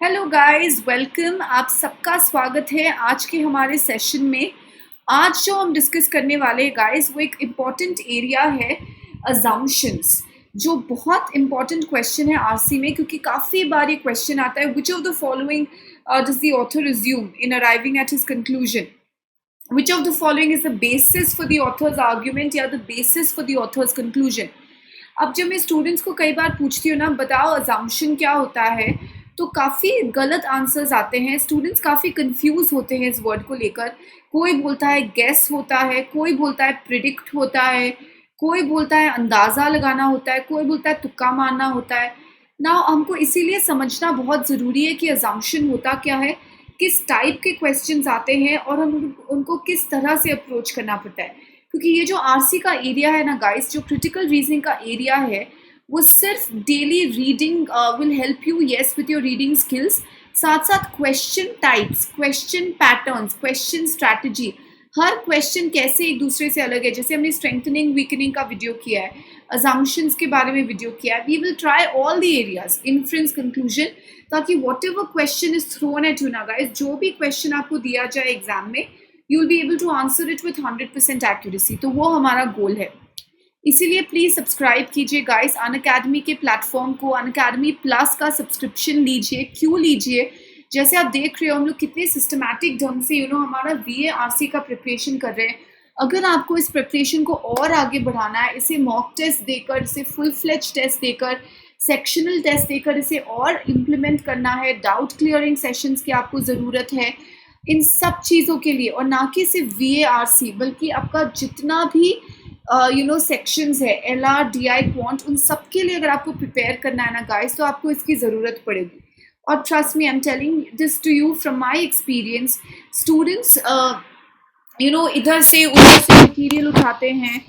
Hello guys, welcome. आप सबका स्वागत है आज के हमारे सेशन में। आज जो हम डिस्कस करने वाले हैं गाइस, वो एक इम्पॉर्टेंट एरिया है, अजम्पशंस, जो बहुत इम्पॉर्टेंट क्वेश्चन है आरसी में, क्योंकि काफ़ी बार ये क्वेश्चन आता है, which of the following does the author assume in arriving at his conclusion, which of the following is the basis for the author's argument या the basis for the author's conclusion. अब जब मैं students को कई बार पूछती हूँ ना, बताओ अजम्पशन क्या होता है, तो काफ़ी गलत आंसर्स आते हैं। स्टूडेंट्स काफ़ी कंफ्यूज होते हैं इस वर्ड को लेकर। कोई बोलता है गेस होता है, कोई बोलता है प्रिडिक्ट होता है, कोई बोलता है अंदाज़ा लगाना होता है, कोई बोलता है तुक्का मारना होता है ना। हमको इसीलिए समझना बहुत ज़रूरी है कि अजम्पशन होता क्या है, किस टाइप के क्वेश्चंस आते हैं और हम उनको किस तरह से अप्रोच करना पड़ता है। क्योंकि ये जो आरसी का एरिया है ना गाइस, जो क्रिटिकल रीजनिंग का एरिया है, वो सिर्फ daily reading will help you yes with your reading skills, साथ साथ question types, question patterns, question strategy, हर क्वेश्चन कैसे एक दूसरे से अलग है। जैसे हमने स्ट्रेंथनिंग वीकनिंग का वीडियो किया है, अजम्पशंस के बारे में वीडियो किया है। We will try all the areas, inference, conclusion, ताकि whatever question is thrown at you ना गाइस, जो भी क्वेश्चन आपको दिया जाए एग्जाम में, you will be able to answer it with 100% accuracy. तो वो हमारा गोल है। इसीलिए प्लीज़ सब्सक्राइब कीजिए गाइस अनअकैडमी के प्लेटफॉर्म को। अनअकैडमी प्लस का सब्सक्रिप्शन लीजिए। क्यों लीजिए? जैसे आप देख रहे हो, हम लोग कितने सिस्टमैटिक ढंग से हमारा VARC का प्रिपरेशन कर रहे हैं। अगर आपको इस प्रिपरेशन को और आगे बढ़ाना है, इसे मॉक टेस्ट देकर, इसे फुल फ्लेज टेस्ट देकर, सेक्शनल टेस्ट देकर इसे और इम्प्लीमेंट करना है, डाउट क्लियरिंग सेशंस की आपको ज़रूरत है, इन सब चीज़ों के लिए। और ना कि सिर्फ VARC, बल्कि आपका जितना भी सेक्शंस है, LR, DI, क्वांट, उन सब के लिए अगर आपको प्रिपेयर करना है ना गाइस, तो आपको इसकी ज़रूरत पड़ेगी। और trust me, I am telling this to you from my experience. Students इधर से उधर से मटीरियल उठाते हैं,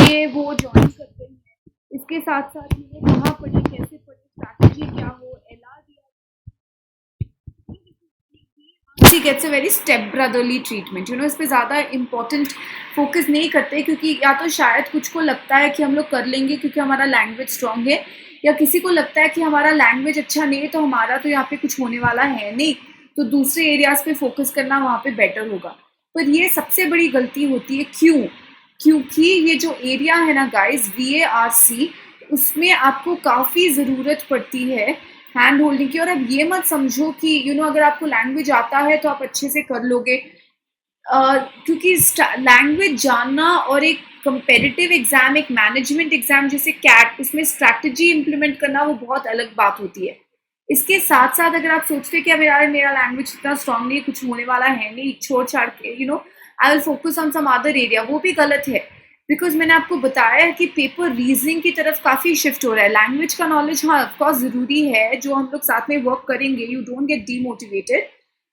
ये वो ज्वाइन करते हैं, इसके साथ साथ कहाँ पढ़े, कैसे पढ़े, स्ट्रैटेजी क्या हो, LR, DI gets a very step brotherly treatment. इस पे ज़्यादा इम्पोर्टेंट फोकस नहीं करते, क्योंकि या तो शायद कुछ को लगता है कि हम लोग कर लेंगे क्योंकि हमारा लैंग्वेज स्ट्रांग है, या किसी को लगता है कि हमारा लैंग्वेज अच्छा नहीं है तो हमारा तो यहाँ पे कुछ होने वाला है नहीं, तो दूसरे एरियाज पे फोकस करना वहाँ पे बेटर होगा। पर ये सबसे बड़ी गलती होती है। क्यों? क्योंकि ये जो एरिया है ना गाइस, VARC, उसमें आपको काफ़ी ज़रूरत पड़ती है हैंड होल्डिंग की। और अब ये मत समझो कि अगर आपको लैंग्वेज आता है तो आप अच्छे से कर लोगे, क्योंकि लैंग्वेज जानना और एक कंपेटिटिव एग्जाम, एक मैनेजमेंट एग्जाम जैसे कैट, उसमें स्ट्रैटेजी इंप्लीमेंट करना वो बहुत अलग बात होती है। इसके साथ साथ अगर आप सोचते हैं कि अब यार मेरा लैंग्वेज इतना स्ट्रांग नहीं, कुछ होने वाला है नहीं, छोड़ छाड़ के I will focus on some other area, वो भी गलत है। बिकॉज मैंने आपको बताया है कि पेपर रीजनिंग की तरफ काफ़ी शिफ्ट हो रहा है। लैंग्वेज का नॉलेज हाँ ऑफकोर्स ज़रूरी है, जो हम लोग साथ में वर्क करेंगे, you don't get demotivated.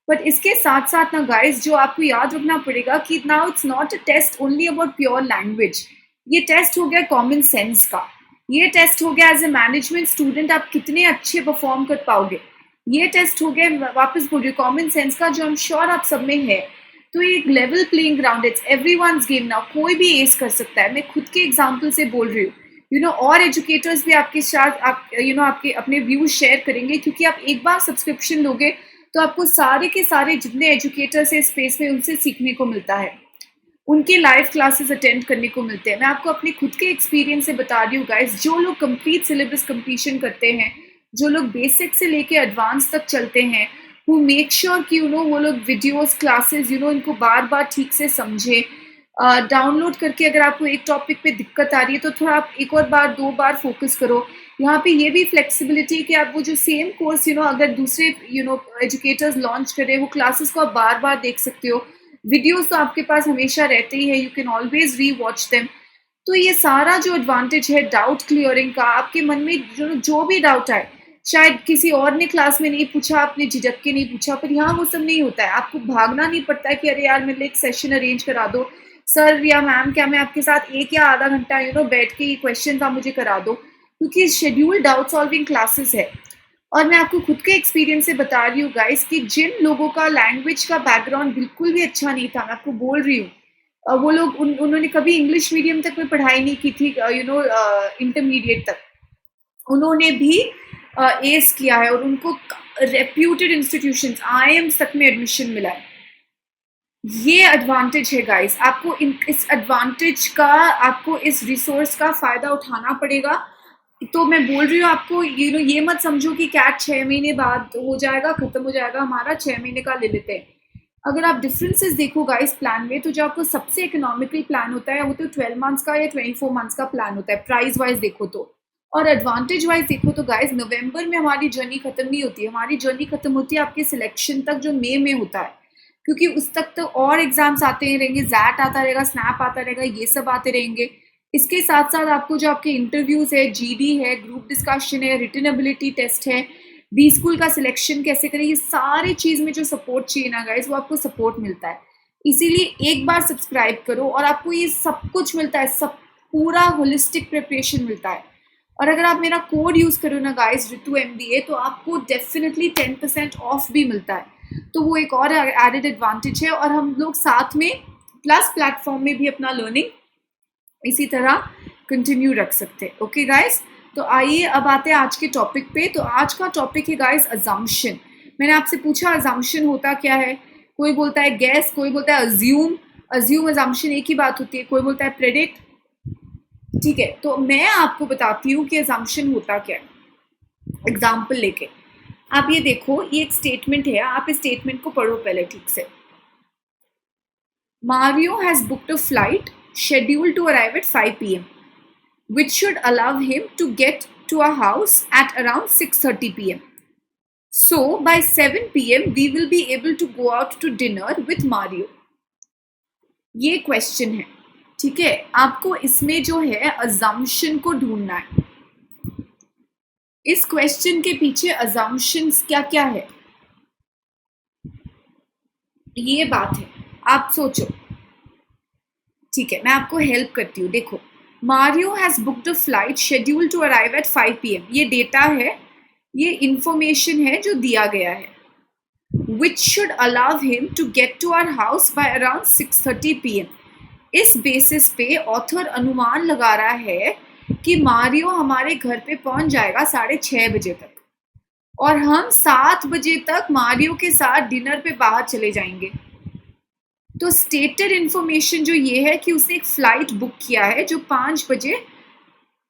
But इसके साथ साथ ना गाइस, जो आपको याद रखना पड़ेगा कि now it's not a test only about pure language. ये टेस्ट हो गया कॉमन सेंस का, ये टेस्ट हो गया एज ए मैनेजमेंट स्टूडेंट आप कितने अच्छे परफॉर्म कर पाओगे, ये टेस्ट हो गया, वापस बोल रही हूँ, कॉमन सेंस का, जो आई एम श्योर आप सब में है। तो ये एक level playing ground, it's everyone's game now, कोई भी एस कर सकता है। मैं खुद के एग्जाम्पल से बोल रही हूँ, और एजुकेटर्स भी आपके साथ आपके अपने व्यूज शेयर करेंगे, क्योंकि आप एक बार सब्सक्रिप्शन लोगे तो आपको सारे के सारे जितने एजुकेटर्स है स्पेस में, उनसे सीखने को मिलता है, उनके लाइव क्लासेस अटेंड करने को मिलते हैं। मैं आपको अपने खुद के एक्सपीरियंस से बता रही हूँ गाइस, जो लोग कंप्लीट सिलेबस कंप्लीशन करते हैं, जो लोग बेसिक से लेके एडवांस तक चलते हैं, who मेक श्योर कि वो लोग वीडियोस, क्लासेस इनको बार बार ठीक से समझे, डाउनलोड करके। अगर आपको एक टॉपिक पे दिक्कत आ रही है तो थोड़ा आप एक और बार, 2 बार फोकस करो। यहाँ पे ये भी फ्लेक्सिबिलिटी कि आप वो जो सेम कोर्स अगर दूसरे एजुकेटर्स लॉन्च करें, वो क्लासेस को आप बार बार देख सकते हो। वीडियोस तो आपके पास हमेशा रहते ही है, यू कैन ऑलवेज री वॉच देम। तो ये सारा जो एडवांटेज है डाउट क्लियरिंग का, आपके मन में जो भी डाउट आए, शायद किसी और ने क्लास में नहीं पूछा, आपने झिझक के नहीं पूछा, पर यहाँ वो सब नहीं होता है। आपको भागना नहीं पड़ता है कि अरे यार मेरे लिए एक सेशन अरेंज करा दो सर या मैम, क्या मैं आपके साथ 1 या आधा घंटा बैठ के ये क्वेश्चन आप मुझे करा दो, क्योंकि शेड्यूल डाउट सॉल्विंग क्लासेस है। और मैं आपको खुद के एक्सपीरियंस से बता रही हूँ गाइस, कि जिन लोगों का लैंग्वेज का बैकग्राउंड बिल्कुल भी अच्छा नहीं था, मैं आपको बोल रही हूँ, वो लोग उन्होंने कभी इंग्लिश मीडियम तक में पढ़ाई नहीं की थी, इंटरमीडिएट तक, उन्होंने भी एस किया है, और उनको रेप्यूटेड इंस्टीट्यूशंस, IIMs तक में एडमिशन मिला है। ये एडवांटेज है गाइस, आपको इस एडवांटेज का, आपको इस रिसोर्स का फ़ायदा उठाना पड़ेगा। तो मैं बोल रही हूँ आपको, ये मत समझो कि कैट 6 महीने बाद हो जाएगा, ख़त्म हो जाएगा, हमारा 6 महीने का ले लेते हैं। अगर आप डिफरेंसेस देखो गाइस प्लान में, तो जो आपको सबसे इकोनॉमिकल प्लान होता है वो तो 12 मंथ्स का या 24 मंथ्स का प्लान होता है, प्राइस वाइज देखो तो। और एडवांटेज वाइज देखो तो गाइस, नवंबर में हमारी जर्नी खत्म नहीं होती है, हमारी जर्नी खत्म होती है आपके सिलेक्शन तक, जो मई में होता है, क्योंकि उस तक तो और एग्जाम्स आते ही रहेंगे, जैट आता रहेगा, स्नैप आता रहेगा, ये सब आते रहेंगे। इसके साथ साथ आपको जो आपके इंटरव्यूज है, GD है, ग्रुप डिस्कशन है, रिटन एबिलिटी टेस्ट है, बी स्कूल का सिलेक्शन कैसे करें, ये सारी चीज़ में जो सपोर्ट चाहिए ना गाइस, वो आपको सपोर्ट मिलता है। इसीलिए एक बार सब्सक्राइब करो और आपको ये सब कुछ मिलता है, सब पूरा होलिस्टिक प्रिपरेशन मिलता है। और अगर आप मेरा कोड यूज़ करो ना गाइस, रितु MBA, तो आपको डेफिनेटली 10% ऑफ भी मिलता है। तो वो एक और एडेड एडवांटेज है। और हम लोग साथ में प्लस प्लेटफॉर्म में भी अपना लर्निंग इसी तरह कंटिन्यू रख सकते हैं। ओके गाइस, तो आइए अब आते हैं आज के टॉपिक पे। तो आज का टॉपिक है गाइस अजम्पशन। मैंने आपसे पूछा अजम्पशन होता क्या है, कोई बोलता है गैस, कोई बोलता है अज्यूम। अज्यूम अजम्पशन एक ही बात होती है। कोई बोलता है प्रेडिक्ट। ठीक है, तो मैं आपको बताती हूँ कि अजम्पशन होता क्या है, एग्जाम्पल लेके। आप ये देखो, ये एक स्टेटमेंट है, आप इस स्टेटमेंट को पढ़ो पहले ठीक से। Mario has booked a flight scheduled to arrive at 5 p.m. which should allow him to get to our house at around 6:30 p.m. So by 7 p.m. we will be able to go out to dinner with Mario. ये question है, ठीक है। आपको इसमें जो है assumption को ढूंढना है। इस क्वेश्चन के पीछे अजम्पशंस क्या क्या है, ये बात है, आप सोचो। ठीक है, मैं आपको हेल्प करती हूँ। देखो, Mario has booked a flight schedule to arrive at 5 p.m. ये डेटा है, ये इंफॉर्मेशन है जो दिया गया है। Which should allow him to get to our house by around 6:30 p.m. इस बेसिस पे ऑथर अनुमान लगा रहा है कि मारियो हमारे घर पे पहुंच जाएगा 6:30 बजे तक, और हम 7 बजे तक मारियो के साथ डिनर पे बाहर चले जाएंगे। तो स्टेटेड इन्फॉर्मेशन जो ये है कि उसने एक फ्लाइट बुक किया है जो 5 बजे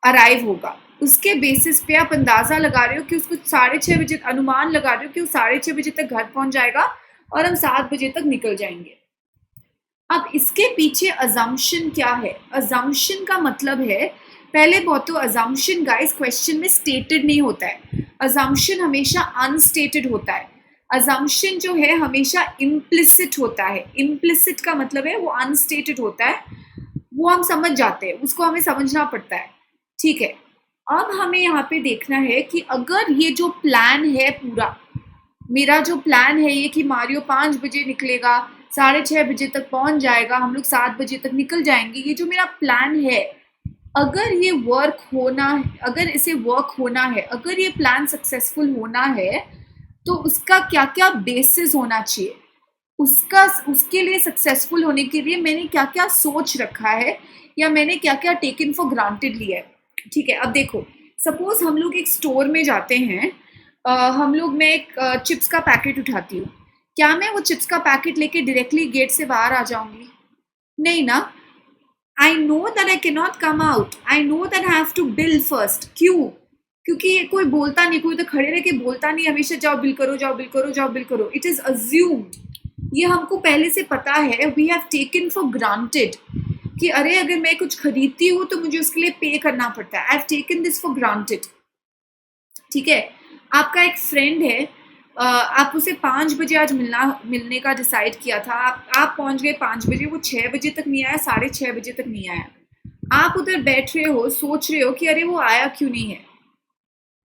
अराइव होगा। उसके बेसिस पे आप अंदाज़ा लगा रहे हो कि उसको 6:30 बजे, अनुमान लगा रहे हो कि वो 6:30 बजे तक घर पहुंच जाएगा और हम 7 बजे तक निकल जाएंगे। अब इसके पीछे अजम्पशन क्या है? अजम्पशन का मतलब है, पहले बहुत तो अजम्पशन गाइस क्वेश्चन में स्टेटेड नहीं होता है, अजम्पशन हमेशा अनस्टेटेड होता है। अजम्पशन जो है हमेशा इम्प्लिसिट होता है। इम्प्लिसिट का मतलब है वो अनस्टेटेड होता है, वो हम समझ जाते हैं, उसको हमें समझना पड़ता है। ठीक है, अब हमें यहाँ पे देखना है कि अगर ये जो प्लान है पूरा, मेरा जो प्लान है ये कि मारियो 5 बजे निकलेगा, 6:30 बजे तक पहुंच जाएगा, हम लोग 7 बजे तक निकल जाएंगे, ये जो मेरा प्लान है, अगर ये वर्क होना, अगर इसे वर्क होना है, अगर ये प्लान सक्सेसफुल होना है, तो उसका क्या क्या बेसिस होना चाहिए, उसके लिए सक्सेसफुल होने के लिए मैंने क्या क्या सोच रखा है या मैंने क्या क्या टेकन फॉर ग्रांटेड लिया है। ठीक है, अब देखो, सपोज हम लोग एक स्टोर में जाते हैं, मैं एक चिप्स का पैकेट उठाती हूँ, क्या मैं वो चिप्स का पैकेट लेके डायरेक्टली गेट से बाहर आ जाऊंगी? नहीं ना। I know that I can not come out, I know that I have to bill first. क्यों? क्योंकि कोई बोलता नहीं, कोई तो खड़े रह के बोलता नहीं हमेशा, जाओ बिल करो, जाओ बिल करो, जाओ बिल करो। इट इज अज्यूम्ड, ये हमको पहले से पता है, we have taken for granted कि अरे अगर मैं कुछ खरीदती हूँ तो मुझे उसके लिए पे करना पड़ता है। I have taken this for granted. ठीक है, आपका एक फ्रेंड है, आप उसे 5 बजे आज मिलने का डिसाइड किया था, आप पहुंच गए 5 बजे, वो 6 बजे तक नहीं आया, 6:30 बजे तक नहीं आया। आप उधर बैठ रहे हो, सोच रहे हो कि अरे वो आया क्यों नहीं है।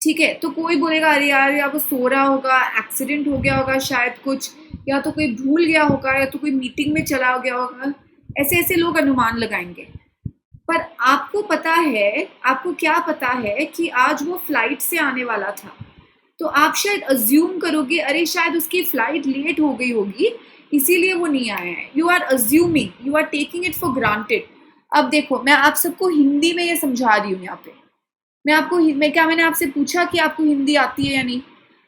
ठीक है, तो कोई बोलेगा अरे यार या वो सो रहा होगा, एक्सीडेंट हो गया होगा शायद कुछ, या तो कोई भूल गया होगा, या तो कोई मीटिंग में चला गया होगा। ऐसे ऐसे लोग अनुमान लगाएंगे। पर आपको पता है, आपको क्या पता है कि आज वो फ्लाइट से आने वाला था, तो आप शायद अज्यूम करोगे अरे शायद उसकी फ्लाइट लेट हो गई होगी इसीलिए वो नहीं आया है। You are assuming, you are taking it for granted. अब देखो, मैं आप सबको हिंदी में ये समझा रही हूँ। यहाँ पे मैंने आपसे पूछा कि आपको हिंदी आती है या नहीं?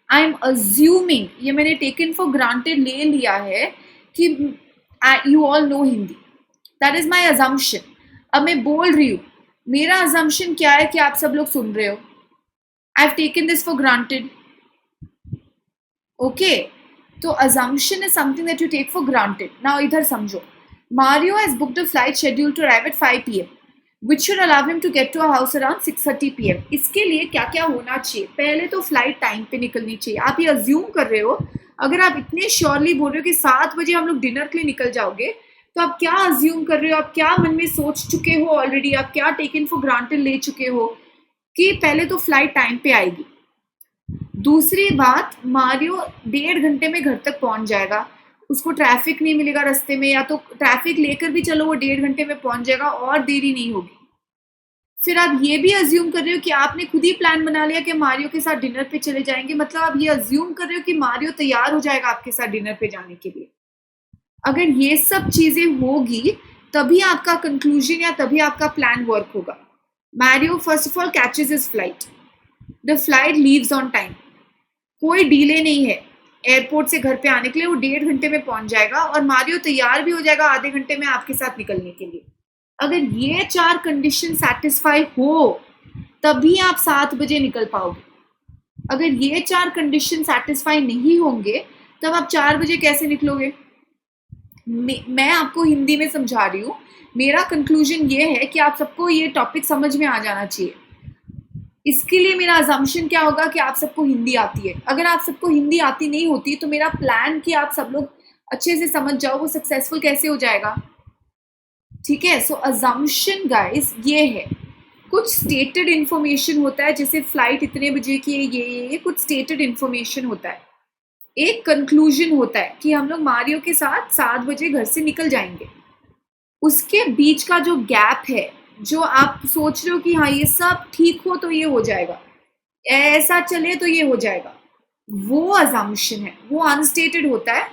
आई एम अज्यूमिंग, ये मैंने टेकन फॉर ग्रांटेड ले लिया है कि you all know Hindi, that is my assumption. अब मैं बोल रही हूँ, मेरा अजम्पशन क्या है कि आप सब लोग सुन रहे हो, I have taken this for granted. Okay, तो assumption is something that you take for granted. Now इधर समझो, Mario has booked a flight scheduled to arrive at 5 p.m. which should allow him to get to our house around 6:30 p.m. इसके लिए क्या क्या होना चाहिए? पहले तो फ्लाइट टाइम पे निकलनी चाहिए। आप ये अज्यूम कर रहे हो, अगर आप इतने श्योरली बोल रहे हो कि 7 बजे हम लोग डिनर के लिए निकल जाओगे, तो आप क्या अज्यूम कर रहे हो, आप क्या मन में सोच चुके हो ऑलरेडी, आप क्या टेकन फॉर ग्रांटेड ले चुके हो कि पहले तो फ्लाइट टाइम पे आएगी। दूसरी बात, मारियो 1.5 घंटे में घर तक पहुंच जाएगा, उसको ट्रैफिक नहीं मिलेगा रास्ते में, या तो ट्रैफिक लेकर भी चलो वो 1.5 घंटे में पहुंच जाएगा और देरी नहीं होगी। फिर आप ये भी अज्यूम कर रहे हो कि आपने खुद ही प्लान बना लिया कि मारियो के साथ डिनर पे चले जाएंगे, मतलब आप ये अज्यूम कर रहे हो कि मारियो तैयार हो जाएगा आपके साथ डिनर पे जाने के लिए। अगर ये सब चीजें होगी तभी आपका कंक्लूजन या तभी आपका प्लान वर्क होगा। Mario first of all catches his flight, the flight leaves on time, कोई डीले नहीं है एयरपोर्ट से घर पे आने के लिए, वो 1.5 घंटे में पहुंच जाएगा और मारियो तैयार भी हो जाएगा आधे घंटे में आपके साथ निकलने के लिए। अगर ये 4 कंडीशन सेटिस्फाई हो तभी आप 7 बजे निकल पाओगे। अगर ये 4 कंडीशन सेटिस्फाई नहीं होंगे तब आप 4 बजे कैसे निकलोगे? मैं आपको हिंदी में समझा रही हूँ। मेरा कंक्लूजन ये है कि आप सबको ये टॉपिक समझ में आ जाना चाहिए। इसके लिए मेरा अजम्पशन क्या होगा कि आप सबको हिंदी आती है। अगर आप सबको हिंदी आती नहीं होती तो मेरा प्लान कि आप सब लोग अच्छे से समझ जाओ वो सक्सेसफुल कैसे हो जाएगा? ठीक है, सो अजम्पशन गाइस ये है, कुछ स्टेटेड इन्फॉर्मेशन होता है, जैसे फ्लाइट इतने बजे की है, ये कुछ स्टेटेड इन्फॉर्मेशन होता है। एक कंक्लूजन होता है कि हम लोग मारियो के साथ 7 बजे घर से निकल जाएंगे। उसके बीच का जो गैप है, जो आप सोच रहे हो कि हाँ ये सब ठीक हो तो ये हो जाएगा, ऐसा चले तो ये हो जाएगा, वो अजम्पशन है, वो अनस्टेटेड होता है,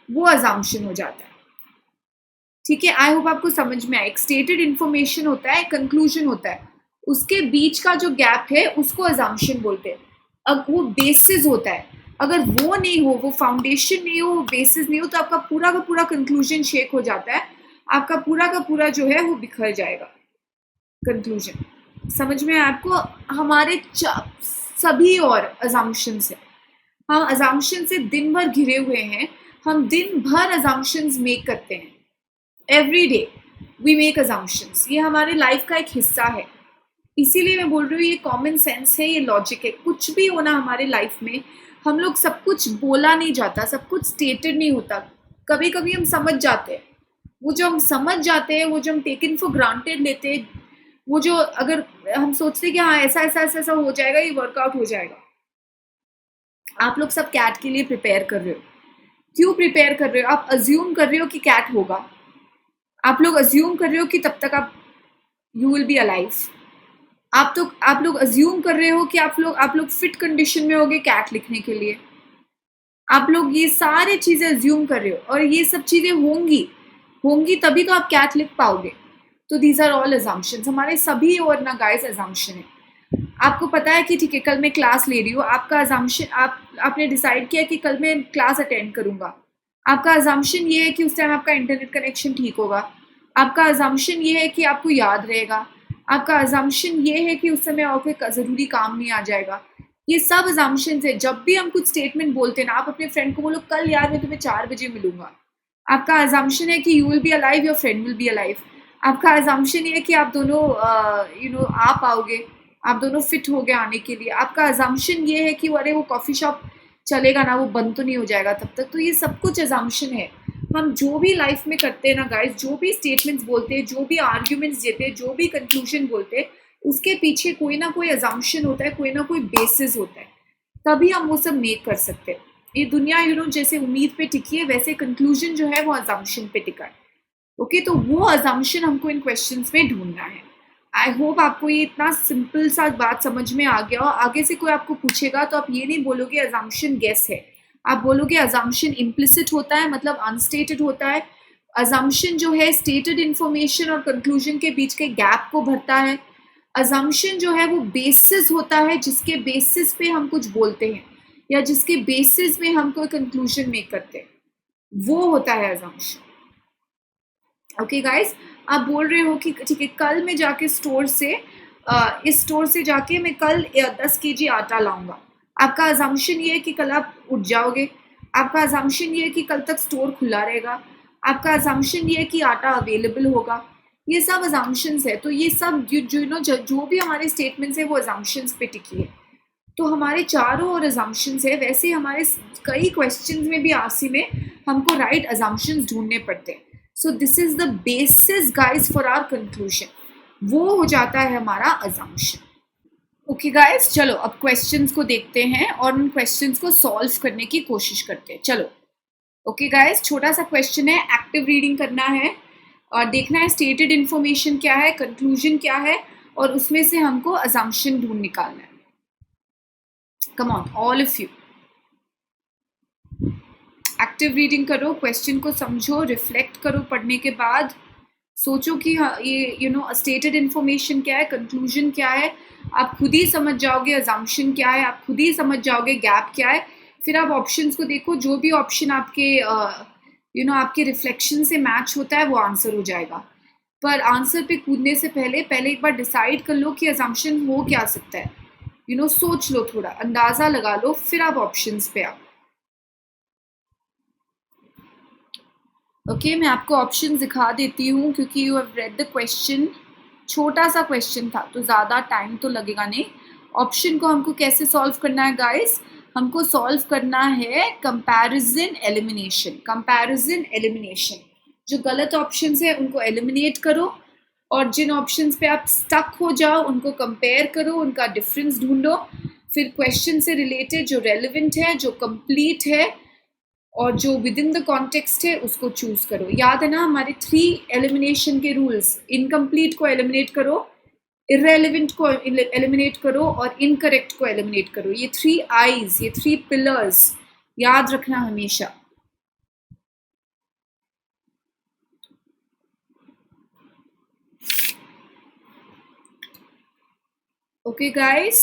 वो अजम्पशन हो जाता है। ठीक है, आई होप आपको समझ में आए। एक स्टेटेड इन्फॉर्मेशन होता है, कंक्लूजन होता है, उसके बीच का जो गैप है उसको अजम्पशन बोलते हैं। अब वो बेसिस होता है, अगर वो नहीं हो, वो फाउंडेशन नहीं हो, वो बेसिस नहीं हो, तो आपका पूरा का पूरा कंक्लूजन शेक हो जाता है, आपका पूरा का पूरा जो है वो बिखर जाएगा कंक्लूजन। समझ में आपको? हमारे सभी और अजम्पशंस है, हम अजम्पशन से दिन भर घिरे हुए हैं, हम दिन भर अजम्पशंस मेक करते हैं, every day we make assumptions, ये हमारे लाइफ का एक हिस्सा है। इसीलिए मैं बोल रही हूँ ये कॉमन सेंस है, ये लॉजिक है। कुछ भी होना हमारे लाइफ में, हम लोग सब कुछ बोला नहीं जाता, सब कुछ स्टेटेड नहीं होता, कभी कभी हम समझ जाते हैं। वो जो हम समझ जाते हैं, वो जो हम टेकन फॉर ग्रांटेड लेते हैं, वो जो अगर हम सोचते हैं कि हाँ ऐसा ऐसा ऐसा ऐसा हो जाएगा, ये वर्कआउट हो जाएगा। आप लोग सब कैट के लिए प्रिपेयर कर रहे हो, क्यों प्रिपेयर कर रहे हो? आप अज्यूम कर रहे हो कि कैट होगा, आप लोग अज्यूम कर रहे हो कि तब तक आप यू विल बी अलाइव। आप लोग अज्यूम कर रहे हो कि आप लोग फिट कंडीशन में होगे कैट लिखने के लिए। आप लोग ये सारे चीजें अज्यूम कर रहे हो और ये सब चीजें होंगी तभी तो आप कैट लिख पाओगे। तो दीज आर ऑल अजम्पशंस, हमारे सभी और ना गाइस अजम्पशन है। आपको पता है कि ठीक है कल मैं क्लास ले रही हूँ, आपका अजम्पशन, आपने डिसाइड किया कि कल मैं क्लास अटेंड करूंगा, आपका अजम्पशन ये है कि उस टाइम आपका इंटरनेट कनेक्शन ठीक होगा, आपका अजम्पशन ये है कि आपको याद रहेगा, आपका अजम्पशन ये है कि उस समय और कोई ज़रूरी काम नहीं आ जाएगा। ये सब अजम्पशंस है। जब भी हम कुछ स्टेटमेंट बोलते हैं ना, आप अपने फ्रेंड को बोलो कल यार मैं तुम्हें 4 बजे मिलूंगा, आपका अजम्पशन है कि you will be alive, your friend will be alive. आपका अजम्पशन ये है कि आप दोनों आ पाओगे, आप दोनों फिट हो गए आने के लिए। आपका अजम्पशन ये है कि अरे वो कॉफ़ी शॉप चलेगा ना, वो बंद तो नहीं हो जाएगा तब तक। तो ये सब कुछ अजम्पशन है। हम जो भी लाइफ में करते हैं ना गाइस, जो भी स्टेटमेंट्स बोलते हैं, जो भी आर्ग्यूमेंट्स देते हैं, जो भी कंक्लूजन बोलते हैं, उसके पीछे कोई ना कोई अजम्पशन होता है, कोई ना कोई बेसिस होता है, तभी हम वो सब मेक कर सकते हैं। ये दुनिया जैसे उम्मीद पे टिकी है, वैसे कंक्लूजन जो है वो अजम्पशन पे टिका है। ओके, तो वो अजम्पशन हमको इन क्वेश्चंस में ढूंढना है। आई होप आपको ये इतना सिंपल सा बात समझ में आ गया हो। आगे से कोई आपको पूछेगा तो आप ये नहीं बोलोगे अजम्पशन गेस है, आप बोलोगे अजम्पशन इम्प्लिसिट होता है, मतलब अनस्टेटेड होता है। अजम्पशन जो है स्टेटेड इन्फॉर्मेशन और कंक्लूजन के बीच के गैप को भरता है। अजम्पशन जो है वो बेसिस होता है, जिसके बेसिस पे हम कुछ बोलते हैं। या जिसके बेसिस में हम कोई कंक्लूजन मेक करते हैं, वो होता है अजम्पशन। ओके गाइस, आप बोल रहे हो कि ठीक है, कल मैं जाके स्टोर से इस स्टोर से जाके मैं कल 10 kg आटा लाऊंगा। आपका अजम्पशन ये है कि कल आप उठ जाओगे। आपका अजम्पशन ये है कि कल तक स्टोर खुला रहेगा। आपका अजम्पशन ये है कि आटा अवेलेबल होगा। ये सब अजम्पशंस है। तो ये सब जो भी हमारे स्टेटमेंट्स है वो अजम्पशंस पे टिकी है। तो हमारे चारों ओर अजम्पशंस है। वैसे हमारे कई क्वेश्चंस में भी आरसी में हमको राइट अजम्पशंस ढूंढने पड़ते हैं। So this is the basis guys for our conclusion. वो हो जाता है हमारा अजम्पशन। ओके गाइस, चलो अब क्वेश्चंस को देखते हैं और उन क्वेश्चंस को सॉल्व करने की कोशिश करते हैं। चलो ओके गाइस, छोटा सा क्वेश्चन है, एक्टिव रीडिंग करना है और देखना है स्टेटेड इन्फॉर्मेशन क्या है, कंक्लूजन क्या है, और उसमें से हमको अजम्पशन ढूंढ निकालना है। Come on all of you, active reading करो, क्वेश्चन को समझो, रिफ्लेक्ट करो, पढ़ने के बाद सोचो कि ये स्टेटेड इन्फॉर्मेशन क्या है, कंक्लूजन क्या है। आप खुद ही समझ जाओगे अजम्पशन क्या है, आप खुद ही समझ जाओगे गैप क्या है। फिर आप ऑप्शंस को देखो, जो भी ऑप्शन आपके आपके रिफ्लेक्शन से मैच होता है वो आंसर हो जाएगा। पर आंसर पे कूदने से पहले एक बार डिसाइड कर लो कि अजम्पशन हो क्या सकता है। सोच लो, थोड़ा अंदाजा लगा लो, फिर आप ऑप्शंस पे आओ। ओके, मैं आपको ऑप्शन दिखा देती हूँ क्योंकि you have read the question. छोटा सा क्वेश्चन था तो ज़्यादा टाइम तो लगेगा नहीं। ऑप्शन को हमको कैसे सॉल्व करना है गाइस? हमको सॉल्व करना है कंपैरिजन एलिमिनेशन। कंपैरिजन एलिमिनेशन, जो गलत ऑप्शंस है उनको एलिमिनेट करो और जिन ऑप्शंस पे आप स्टक हो जाओ उनको कंपेयर करो, उनका डिफरेंस ढूंढो। फिर क्वेश्चन से रिलेटेड जो रेलिवेंट है, जो कंप्लीट है और जो विद इन द कॉन्टेक्स्ट है उसको चूज करो। याद है ना हमारे 3 एलिमिनेशन के रूल्स? इनकम्प्लीट को एलिमिनेट करो, इररेलेवेंट को एलिमिनेट करो और इनकरेक्ट को एलिमिनेट करो। ये 3 आईज, ये 3 पिलर्स याद रखना हमेशा। ओके गाइस,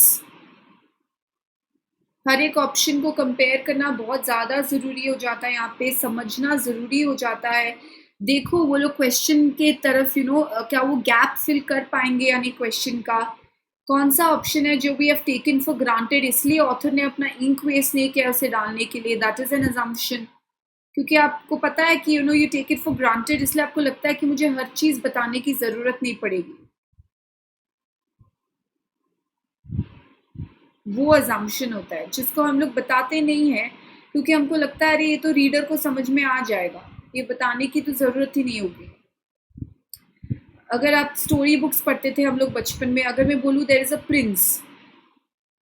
हर एक ऑप्शन को कंपेयर करना बहुत ज़्यादा ज़रूरी हो जाता है, यहाँ पे समझना ज़रूरी हो जाता है। देखो वो लोग क्वेश्चन के तरफ क्या वो गैप फिल कर पाएंगे यानी क्वेश्चन का कौन सा ऑप्शन है जो we have taken for granted, इसलिए ऑथर ने अपना इंक वेस्ट नहीं किया उसे डालने के लिए। दैट इज एन अजम्पशन, क्योंकि आपको पता है कि you take it for granted, इसलिए आपको लगता है कि मुझे हर चीज़ बताने की ज़रूरत नहीं पड़ेगी। वो अजम्पशन होता है जिसको हम लोग बताते नहीं है क्योंकि हमको लगता है अरे ये तो रीडर को समझ में आ जाएगा, ये बताने की तो ज़रूरत ही नहीं होगी। अगर आप स्टोरी बुक्स पढ़ते थे हम लोग बचपन में, अगर मैं बोलूँ देयर इज़ अ प्रिंस,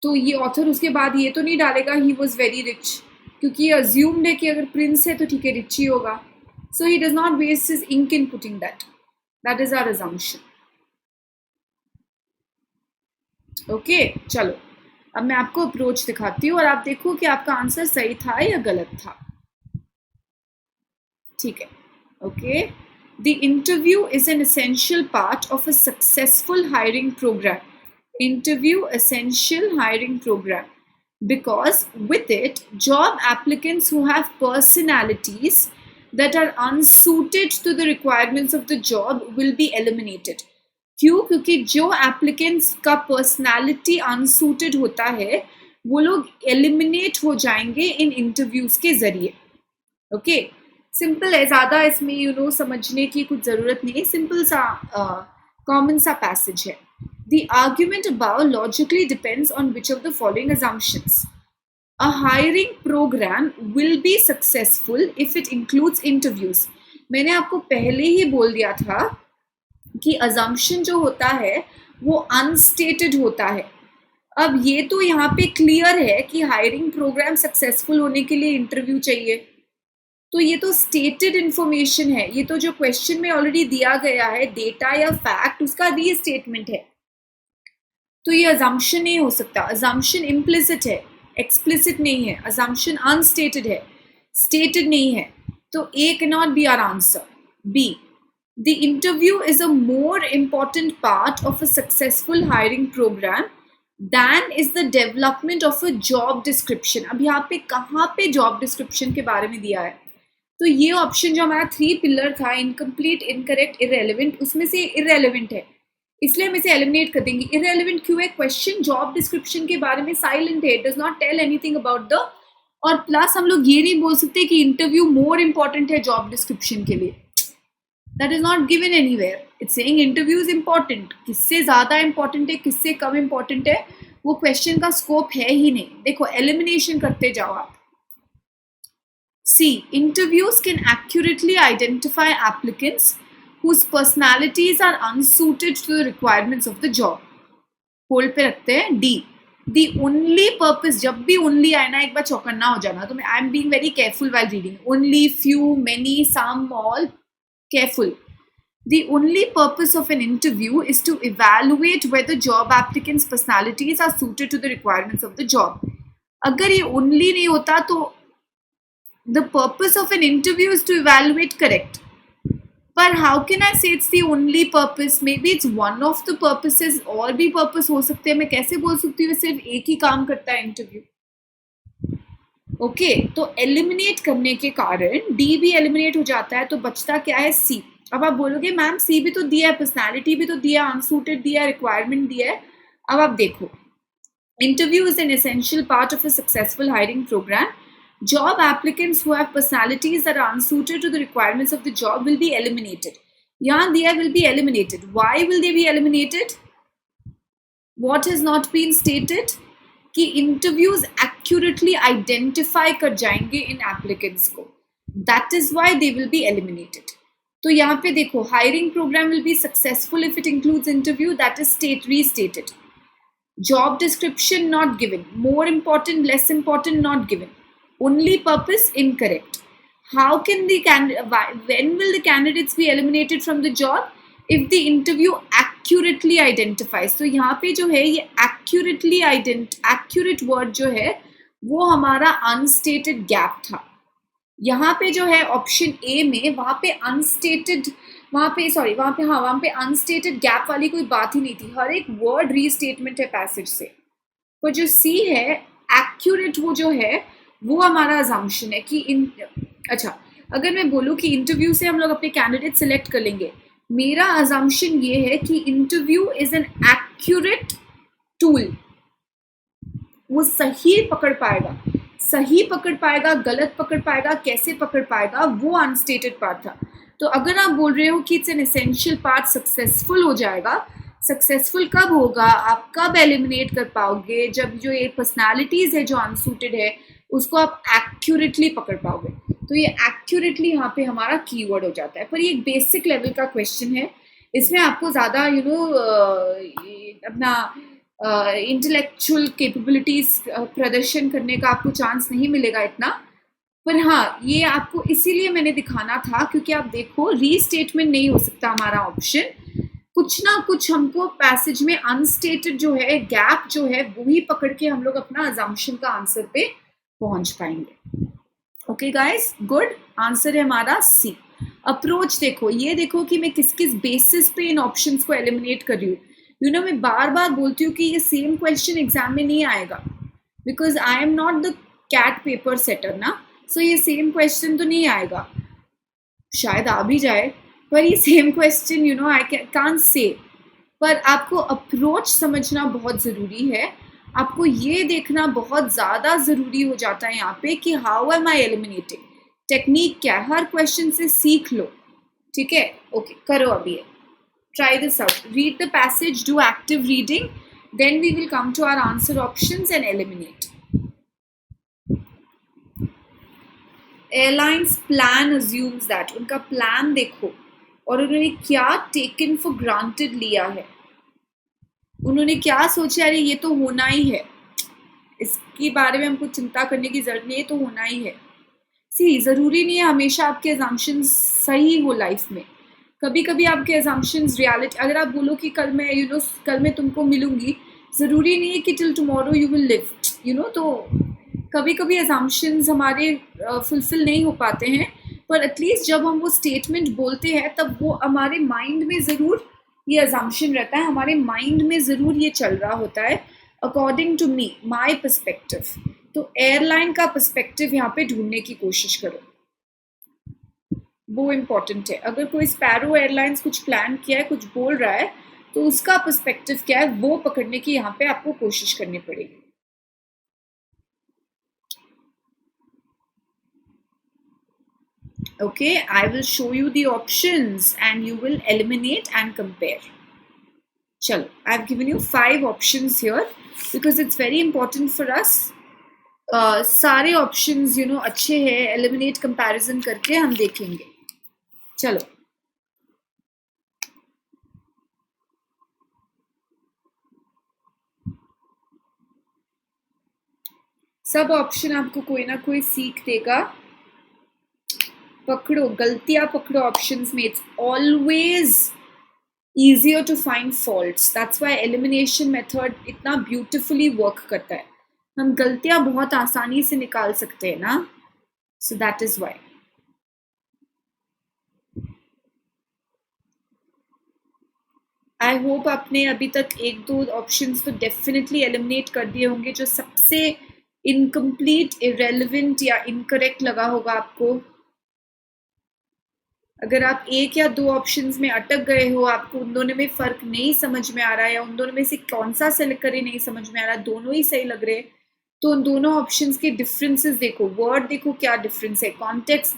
तो ये ऑथर उसके बाद ये तो नहीं डालेगा ही वॉज वेरी रिच, क्योंकि ये अज्यूम्ड है कि अगर प्रिंस है तो ठीक है रिच ही होगा। So he does not waste his ink in putting that. That is our assumption. Okay, चलो अब मैं आपको अप्रोच दिखाती हूँ और आप देखो कि आपका आंसर सही था या गलत था। ठीक है, okay. The interview is an essential part of a successful hiring program. Interview essential hiring program because with it job applicants who have personalities that are unsuited to the requirements of the job will be eliminated. क्यों? क्योंकि जो applicants का personality unsuited होता है वो लोग eliminate हो जाएंगे इन interviews के जरिए। ओके, सिंपल है, ज़्यादा इसमें समझने की कुछ ज़रूरत नहीं है, सिंपल सा कॉमन सा पैसेज है। The argument above logically depends on which of the following assumptions. A hiring program will be successful if it includes interviews. मैंने आपको पहले ही बोल दिया था कि assumption जो होता है वो unstated होता है। अब ये तो यहाँ पे क्लियर है कि हायरिंग प्रोग्राम सक्सेसफुल होने के लिए इंटरव्यू चाहिए, तो ये तो स्टेटेड इन्फॉर्मेशन है। ये तो जो क्वेश्चन में ऑलरेडी दिया गया है डेटा या फैक्ट, उसका रीस्टेटमेंट है, तो ये अजम्पशन नहीं हो सकता। अजम्पशन इम्प्लिसिट है, एक्सप्लिसिट नहीं है। अजम्पशन अनस्टेटेड है, स्टेटेड नहीं है। तो A can not be our answer. B, the interview is a more important part of a successful hiring program Then is the development of a job description. अब यहाँ पे कहाँ पे जॉब डिस्क्रिप्शन के बारे में दिया है, तो ये ऑप्शन जो हमारा 3 पिलर था, इनकम्प्लीट, इनकरेक्ट, इररेलेवेंट, उसमें से इररेलेवेंट है, इसलिए हम इसे एलिमिनेट कर देंगे। इररेलेवेंट क्यों है? क्वेश्चन जॉब डिस्क्रिप्शन के बारे में साइलेंट है, does not tell anything about the, और प्लस हम लोग ये नहीं बोल सकते कि इंटरव्यू मोर इंपॉर्टेंट है जॉब डिस्क्रिप्शन के लिए, that is not given anywhere. It's saying interview is important, किससे ज्यादा इंपॉर्टेंट है किससे कम इंपॉर्टेंट है वो क्वेश्चन का स्कोप है ही नहीं। देखो एलिमिनेशन करते जाओ आप। C. Interviews can accurately identify applicants whose personalities are unsuited to the requirements of the job. Hold पे रखते हैं। D. The only purpose, जब भी only आए ना एक बार चौकन्ना हो जाना, तो मैं I am being very careful while reading. Only, few, many, some, all, careful. The only purpose of an interview is to evaluate whether job applicants' personalities are suited to the requirements of the job. अगर ये only नहीं होता तो the purpose of an interview is to evaluate, correct, but how can I say it's the only purpose? Maybe it's one of the purposes, और भी purpose हो सकते हैं। मैं कैसे बोल सकती हूँ सिर्फ एक ही काम करता है इंटरव्यू? ओके, तो एलिमिनेट करने के कारण डी भी एलिमिनेट हो जाता है, तो बचता क्या है? सी। अब आप बोलोगे मैम सी भी तो दिया है, पर्सनैलिटी भी तो दिया, अनसूटेड दिया, रिक्वायरमेंट दिया है। अब आप देखो, interview is an essential part of a successful hiring program. Job applicants who have personalities that are unsuited to the requirements of the job will be eliminated. Yahan diya will be eliminated. Why will they be eliminated? What has not been stated? कि interviews accurately identify कर जाएंगे इन applicants को. That is why they will be eliminated. तो यहाँ पे देखो, hiring program will be successful if it includes interview. That is restated. Job description not given. More important, less important, not given. Only purpose incorrect. How can when will the candidates be eliminated from the job? If the interview accurately identifies. तो यहाँ पे जो है ये accurate word जो है वो हमारा unstated gap था। यहाँ पे जो है ऑप्शन ए में वहाँ पे unstated gap वाली कोई बात ही नहीं थी, हर एक वर्ड रीस्टेटमेंट है पैसेज से। पर जो सी है एक्यूरेट, वो जो है वो हमारा अजम्पशन है कि अच्छा, अगर मैं बोलूँ कि इंटरव्यू से हम लोग अपने कैंडिडेट सिलेक्ट कर लेंगे, मेरा अजम्पशन ये है कि interview is an accurate tool. वो सही पकड़ पाएगा, गलत पकड़ पाएगा, कैसे पकड़ पाएगा, वो अनस्टेटेड पार्ट था। तो अगर आप बोल रहे हो कि it's an essential part, successful हो जाएगा, सक्सेसफुल कब होगा, आप कब एलिमिनेट कर पाओगे? जब जो ये पर्सनालिटीज है जो अनसूटेड है उसको आप एक्यूरेटली पकड़ पाओगे। तो ये एक्यूरेटली यहाँ पे हमारा कीवर्ड हो जाता है। पर ये एक बेसिक लेवल का क्वेश्चन है, इसमें आपको ज़्यादा अपना इंटेलेक्चुअल कैपेबिलिटीज प्रदर्शन करने का आपको चांस नहीं मिलेगा इतना। पर हाँ, ये आपको इसीलिए मैंने दिखाना था क्योंकि आप देखो रीस्टेटमेंट नहीं हो सकता हमारा ऑप्शन, कुछ ना कुछ हमको पैसेज में अनस्टेटेड जो है, गैप जो है, वही पकड़ के हम लोग अपना अजम्पशन का आंसर पे पहुंच पाएंगे। Okay guys, good. आंसर है हमारा सी। अप्रोच देखो, ये देखो कि मैं किस किस बेसिस पे इन ऑप्शंस को एलिमिनेट कर रही हूँ। मैं बार बार बोलती हूँ कि ये सेम क्वेश्चन एग्जाम में नहीं आएगा, because I am not the CAT paper setter ना, सो ये सेम क्वेश्चन तो नहीं आएगा, शायद आ भी जाए, पर ये same question I can't say. पर आपको अप्रोच समझना बहुत ज़रूरी है, आपको ये देखना बहुत ज़्यादा ज़रूरी हो जाता है यहाँ पे कि how am I eliminating, technique क्या है, हर क्वेश्चन से सीख लो, ठीक है? ओके, करो अभी, try this out, read the passage, do active reading, then we will come to our answer options and eliminate. Airlines plan assumes that, उनका प्लान देखो और उन्होंने क्या टेकन फॉर ग्रांटेड लिया है, उन्होंने क्या सोचा, अरे ये तो होना ही है, इसके बारे में हमको चिंता करने की जरूरत नहीं है, तो होना ही है। सी, ज़रूरी नहीं है हमेशा आपके अजम्पशंस सही हो लाइफ में, कभी कभी आपके अजम्पशंस रियलिटी, अगर आप बोलो कि कल मैं तुमको मिलूंगी, ज़रूरी नहीं है कि till tomorrow you will live, तो कभी कभी अजम्पशंस हमारे फुलफिल नहीं हो पाते हैं, पर एटलीस्ट जब हम वो स्टेटमेंट बोलते हैं तब वो हमारे माइंड में ज़रूर ये अजम्पशन रहता है, हमारे माइंड में ज़रूर ये चल रहा होता है, according to me, my perspective, तो एयरलाइन का पर्सपेक्टिव यहाँ पे ढूंढने की कोशिश करो, वो इम्पोर्टेंट है। अगर कोई स्पैरो एयरलाइंस कुछ प्लान किया है, कुछ बोल रहा है, तो उसका पर्सपेक्टिव क्या है वो पकड़ने की यहाँ पे आपको कोशिश करनी पड़ेगी। Okay, I will show you the options and you will eliminate and compare. Chalo, I've given you 5 options here because it's very important for us. सारे options अच्छे हैं, eliminate comparison करके हम देखेंगे। चलो, सब ऑप्शन आपको कोई ना कोई सीख देगा। पकड़ो, गलतियां पकड़ो ऑप्शंस में। It's always easier to find faults. That's why elimination method इतना beautifully work करता है। हम गलतियां बहुत आसानी से निकाल सकते हैं ना, so that is why. I hope आपने अभी तक एक दो ऑप्शंस तो डेफिनेटली एलिमिनेट कर दिए होंगे जो सबसे इनकम्प्लीट, इरेलीवेंट या इनकरेक्ट लगा होगा आपको। अगर आप एक या दो ऑप्शंस में अटक गए हो, आपको उन दोनों में फर्क नहीं समझ में आ रहा है या उन दोनों में से कौन सा सेलेक्ट करे नहीं समझ में आ रहा, दोनों ही सही लग रहे, तो उन दोनों ऑप्शंस के डिफरेंसेस देखो, वर्ड देखो क्या डिफरेंस है, कॉन्टेक्स्ट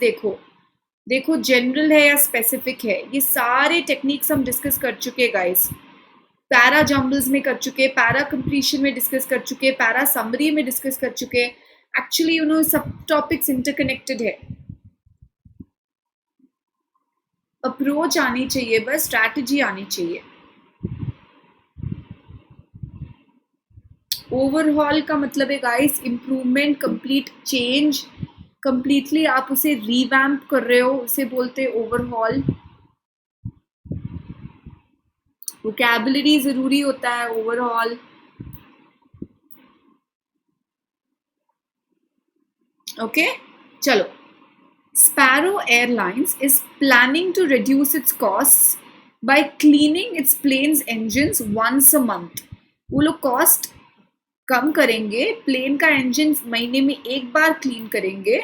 देखो जनरल है या स्पेसिफिक है। ये सारे टेक्निक्स हम डिस्कस कर चुके गाइस, पैरा जम्बल्स में कर चुके, पैरा कंप्लीशन में डिस्कस कर चुके, पैरा समरी में डिस्कस कर चुके। एक्चुअली सब टॉपिक्स इंटरकनेक्टेड है। अप्रोच आनी चाहिए, बस स्ट्रैटेजी आनी चाहिए। ओवरहॉल का मतलब है guys improvement, complete change, completely आप उसे रिवैम्प कर रहे हो, उसे बोलते हैं ओवरहॉल। वोकैबुलरी जरूरी होता है ओवरऑल। ओके, चलो। Sparrow Airlines is planning to reduce its costs by cleaning its plane's engines once a month. वो लोग कॉस्ट कम करेंगे, प्लेन का इंजन महीने में एक बार क्लीन करेंगे,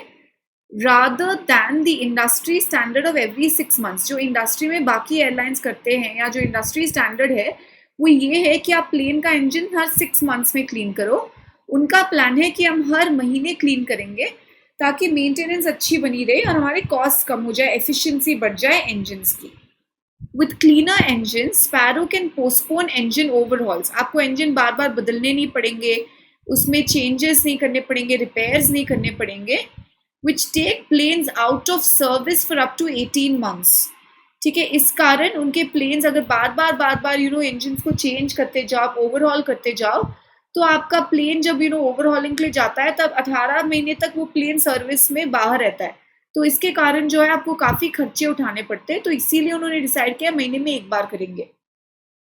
rather than the industry standard of every 6 months. जो इंडस्ट्री में बाकी एयरलाइंस करते हैं या जो इंडस्ट्री स्टैंडर्ड है वो ये है कि आप प्लेन का इंजन हर 6 मंथ्स में क्लीन करो। उनका प्लान है कि हम हर महीने क्लीन करेंगे ताकि मेंटेनेंस अच्छी बनी रहे और हमारे कॉस्ट कम हो जाए, एफिशिएंसी बढ़ जाए इंजन्स की। With cleaner engine, sparrow can postpone engine overhauls. आपको इंजन बार बार बदलने नहीं पड़ेंगे, उसमें चेंजेस नहीं करने पड़ेंगे, रिपेयर्स नहीं करने पड़ेंगे, which take planes out of service for up to 18 months. ठीक है, इस कारण उनके प्लेन्स अगर बार बार इंजन को चेंज करते जाओ, ओवरहॉल करते जाओ, तो आपका प्लेन जब ओवरहॉलिंग के लिए जाता है तब 18 महीने तक वो प्लेन सर्विस में बाहर रहता है। तो इसके कारण जो है आपको काफी खर्चे उठाने पड़ते हैं, तो इसीलिए उन्होंने डिसाइड किया महीने में एक बार करेंगे।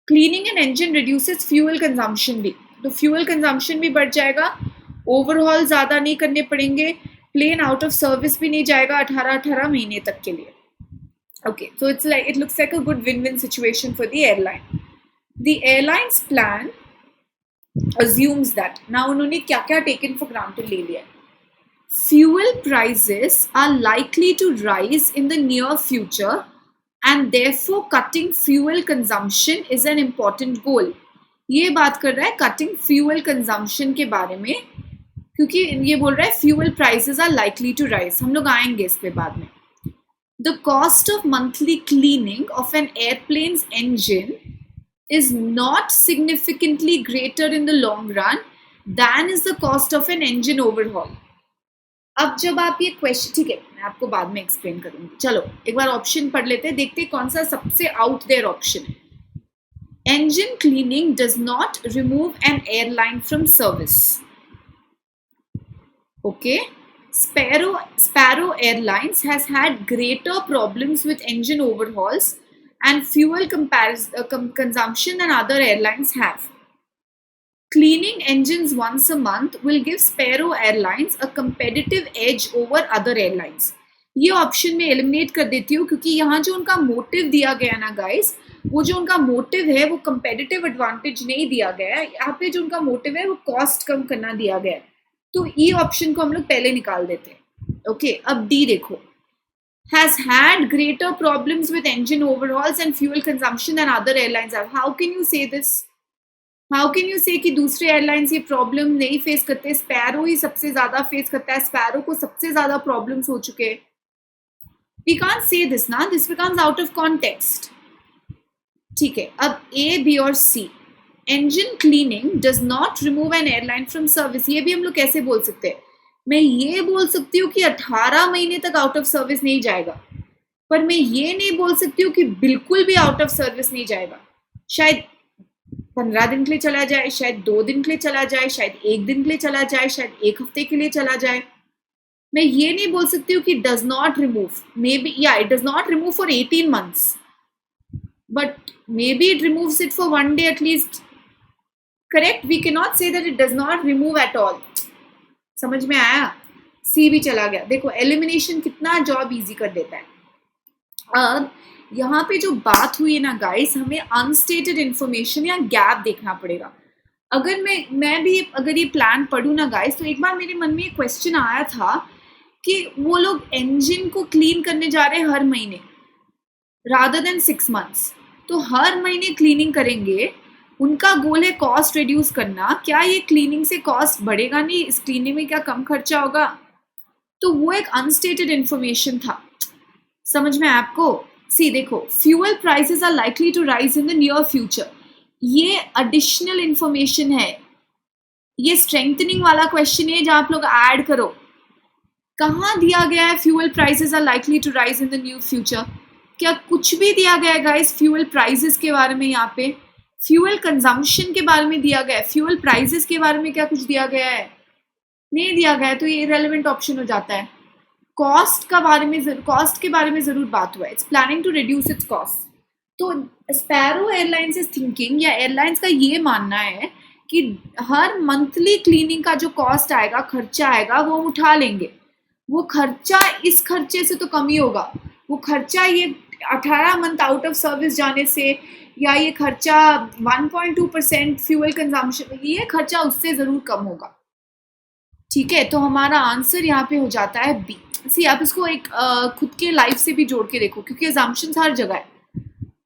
Cleaning an engine reduces fuel consumption भी, तो फ्यूल कंजम्पशन भी बढ़ जाएगा, ओवरहॉल ज्यादा नहीं करने पड़ेंगे, प्लेन आउट ऑफ सर्विस भी नहीं जाएगा 18 महीने तक के लिए। Okay, so it looks like a good win-win situation for the airline. The airline's plan assumes that, now उन्होंने क्या क्या taken for granted ले लिया, fuel prices are likely to rise in the near future and therefore cutting fuel consumption is an important goal. ये बात कर रहा है cutting fuel consumption के बारे में, क्योंकि ये बोल रहा है fuel prices are likely to rise। हम लोग आएंगे इस पे बाद में। The cost of monthly cleaning of an airplane's engine is not significantly greater in the long run than is the cost of an engine overhaul. अब जब आप ये क्वेश्चन, ठीक है मैं आपको बाद में एक्सप्लेन करूंगी, चलो एक बार ऑप्शन पढ़ लेते हैं, देखते हैं कौन सा सबसे आउट देयर ऑप्शन है। Engine cleaning does not remove an airline from service. Okay. Sparrow Airlines has had greater problems with engine overhauls and fuel consumption than other airlines have. Cleaning engines once a month will give Sparrow Airlines a competitive edge over other airlines. ये option में eliminate कर देती हूँ, क्योंकि यहाँ जो उनका motive दिया गया ना गाइस, वो जो उनका मोटिव है वो कंपेटिटिव एडवांटेज नहीं दिया गया है, यहाँ पे जो उनका मोटिव है वो कॉस्ट कम करना दिया गया है। तो ई ऑप्शन को हम लोग पहले निकाल देते हैं। ओके, अब डी देखो, has had greater problems with engine overhauls and fuel consumption than other airlines have. How can you say this? How can you say कि दूसरे एयरलाइंस ये प्रॉब्लम नहीं फेस करते, स्पैरो ही सबसे ज्यादा फेस करता है, स्पैरो को सबसे ज्यादा प्रॉब्लम्स हो चुके हैं। We can't say this ना, this becomes out of context. ठीक है, अब ए बी और सी, engine cleaning does not remove an airline from service, ये भी हम लोग कैसे बोल सकते हैं? मैं ये बोल सकती हूँ कि 18 महीने तक आउट ऑफ सर्विस नहीं जाएगा, पर मैं ये नहीं बोल सकती हूँ कि बिल्कुल भी आउट ऑफ सर्विस नहीं जाएगा। शायद 15 दिन के लिए चला जाए, शायद 2 दिन के लिए चला जाए, शायद 1 दिन के लिए चला जाए, शायद 1 हफ्ते के लिए चला जाए। मैं ये नहीं बोल सकती हूँ कि does not remove, maybe या it does not remove for 18 months, but maybe it removes it for 1 day at least. Correct? We cannot say that it does not remove at all. समझ में आया? सी भी चला गया। देखो elimination कितना job easy कर देता है। अब यहाँ पे जो बात हुई है ना गाइस, हमें अनस्टेटेड इंफॉर्मेशन या गैप देखना पड़ेगा। अगर मैं भी अगर ये प्लान पढ़ूँ ना गाइस, तो एक बार मेरे मन में एक क्वेश्चन आया था कि वो लोग इंजन को क्लीन करने जा रहे हैं हर महीने रादर देन 6 months, तो हर महीने क्लीनिंग करेंगे, उनका गोल है कॉस्ट रिड्यूस करना। क्या ये क्लीनिंग से कॉस्ट बढ़ेगा नहीं? इस क्लीनिंग में क्या कम खर्चा होगा? तो वो एक अनस्टेटेड इंफॉर्मेशन था। समझ में आपको? सी देखो, fuel prices are likely to rise in the near future, ये एडिशनल इंफॉर्मेशन है, ये स्ट्रेंथनिंग वाला क्वेश्चन है जहां आप लोग ऐड करो। कहाँ दिया गया है fuel prices are likely to rise in the new future? क्या कुछ भी दिया गया है गाइस फ्यूल प्राइसेस के बारे में? यहाँ पे फ्यूल कंजम्पशन के बारे में दिया गया है, फ्यूल प्राइसेस के बारे में क्या कुछ दिया गया है? नहीं दिया गया है, तो ये इरेलेवेंट ऑप्शन हो जाता है। कॉस्ट के बारे में जरूर बात हुआ है, it's planning to reduce its cost. तो स्पैरो एयरलाइंस इज थिंकिंग, या एयरलाइंस का ये मानना है कि हर मंथली क्लीनिंग का जो कॉस्ट आएगा, खर्चा आएगा, वो हम उठा लेंगे। वो खर्चा इस खर्चे से तो कम ही होगा, वो खर्चा ये 18 मंथ आउट ऑफ सर्विस जाने से, या ये खर्चा 1.2% फ्यूल कंजम्पशन, ये खर्चा उससे जरूर कम होगा। ठीक है, तो हमारा आंसर यहाँ पे हो जाता है बी। सी आप इसको एक खुद के लाइफ से भी जोड़ के देखो, क्योंकि अजम्पशंस हर जगह है।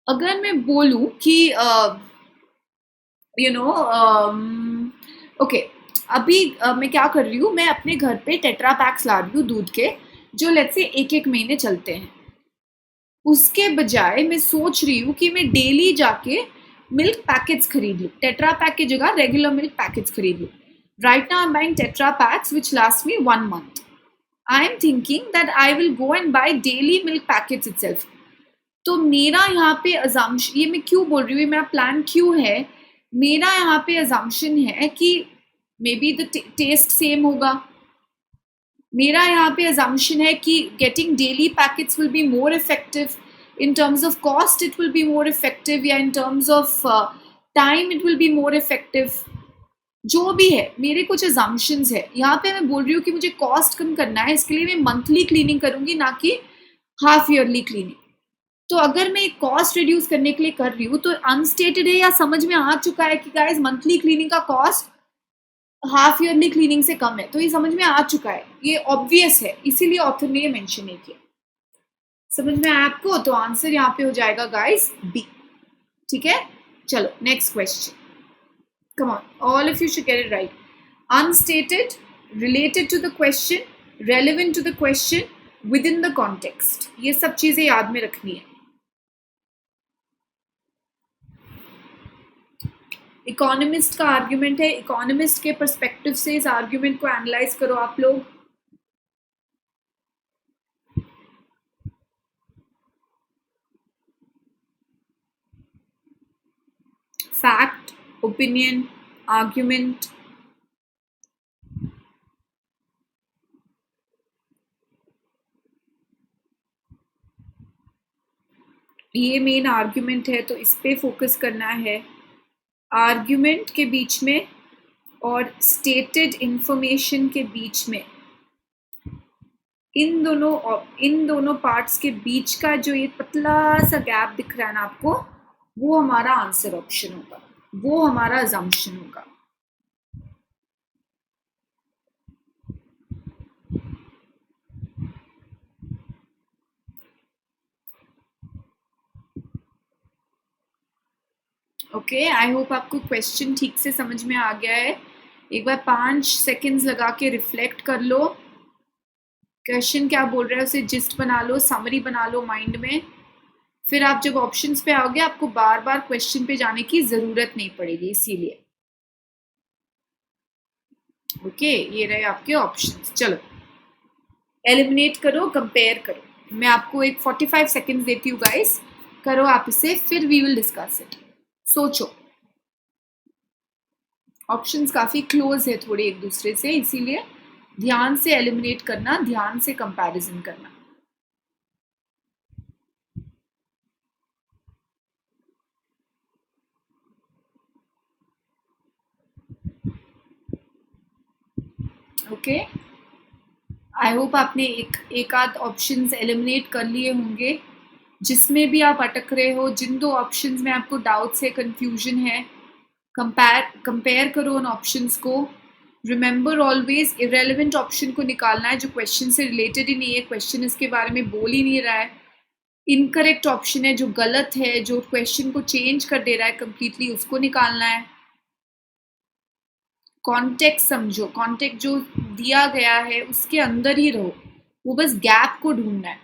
अगर मैं बोलूँ कि ओके, अभी मैं क्या कर रही हूँ, मैं अपने घर पे टेट्रा पैक्स ला रही हूँ दूध के, जो लेट से 1-1 महीने चलते हैं। उसके बजाय मैं सोच रही हूँ कि मैं डेली जाके मिल्क पैकेट्स खरीद लूँ, टेट्रा पैक की जगह रेगुलर मिल्क पैकेट्स खरीद लूँ। Right now I'm buying Tetra packs which last me 1 month. I am thinking that I will go and buy daily milk packets itself. तो मेरा यहाँ पे assumption, ये मैं क्यों बोल रही हूँ, मेरा प्लान क्यों है, मेरा यहाँ पे assumption है कि maybe the test same होगा। मेरा यहाँ पे assumption है कि getting daily packets will be more effective. In terms of cost it will be more effective, या in terms of time it will be more effective. जो भी है, मेरे कुछ assumptions है। यहाँ पे मैं बोल रही हूँ कि मुझे कॉस्ट कम करना है, इसके लिए मैं मंथली क्लीनिंग करूंगी, ना कि हाफ ईयरली क्लीनिंग। तो अगर मैं कॉस्ट रिड्यूस करने के लिए कर रही हूँ, तो अनस्टेटेड है या समझ में आ चुका है कि गाइस मंथली क्लीनिंग का कॉस्ट हाफ ईयरली क्लीनिंग से कम है, तो ये समझ में आ चुका है, ये ऑब्वियस है, इसीलिए ऑथर ने ये मेंशन नहीं किया। समझ में आया आपको? तो आंसर यहाँ पे हो जाएगा गाइस बी। ठीक है, चलो next question. Come on, all of you should get it right. Unstated, related to the question, relevant to the question, within the context. ये सब चीजें याद में रखनी है। इकोनॉमिस्ट का आर्ग्यूमेंट है, इकोनॉमिस्ट के पर्सपेक्टिव से इस आर्ग्यूमेंट को एनालाइज करो आप लोग। फैक्ट, ओपिनियन, आर्ग्यूमेंट, ये मेन आर्ग्यूमेंट है, तो इस पे फोकस करना है। आर्ग्यूमेंट के बीच में और स्टेटेड इंफॉर्मेशन के बीच में इन दोनों पार्ट्स के बीच का जो ये पतला सा गैप दिख रहा है ना आपको, वो हमारा आंसर ऑप्शन होगा, वो हमारा अजम्पशन होगा। ओके, आई होप आपको क्वेश्चन ठीक से समझ में आ गया है। एक बार 5 सेकेंड्स लगा के रिफ्लेक्ट कर लो, क्वेश्चन क्या बोल रहा है उसे जिस्ट बना लो, समरी बना लो माइंड में। फिर आप जब ऑप्शंस पे आओगे आपको बार बार क्वेश्चन पे जाने की जरूरत नहीं पड़ेगी, इसीलिए। ओके, ये रहे आपके ऑप्शंस। चलो एलिमिनेट करो, कंपेयर करो। मैं आपको एक 45 सेकेंड्स देती हूँ गाइस, करो आप इसे, फिर वी विल डिस्कस इट। सोचो, ऑप्शंस काफी क्लोज है थोड़े एक दूसरे से, इसीलिए ध्यान से एलिमिनेट करना, ध्यान से कंपैरिजन करना। ओके, आई होप आपने एक आध ऑप्शंस एलिमिनेट कर लिए होंगे। जिसमें भी आप अटक रहे हो, जिन दो ऑप्शंस में आपको डाउट्स है, कंफ्यूजन है, कंपेयर करो उन ऑप्शंस को। रिमेंबर ऑलवेज इरेलीवेंट ऑप्शन को निकालना है जो क्वेश्चन से रिलेटेड ही नहीं है, क्वेश्चन इसके बारे में बोल ही नहीं रहा है। इनकरेक्ट ऑप्शन है जो गलत है, जो क्वेश्चन को चेंज कर दे रहा है कंप्लीटली, उसको निकालना है। कॉन्टेक्स्ट समझो, कॉन्टेक्स्ट जो दिया गया है उसके अंदर ही रहो, वो बस गैप को ढूंढना है।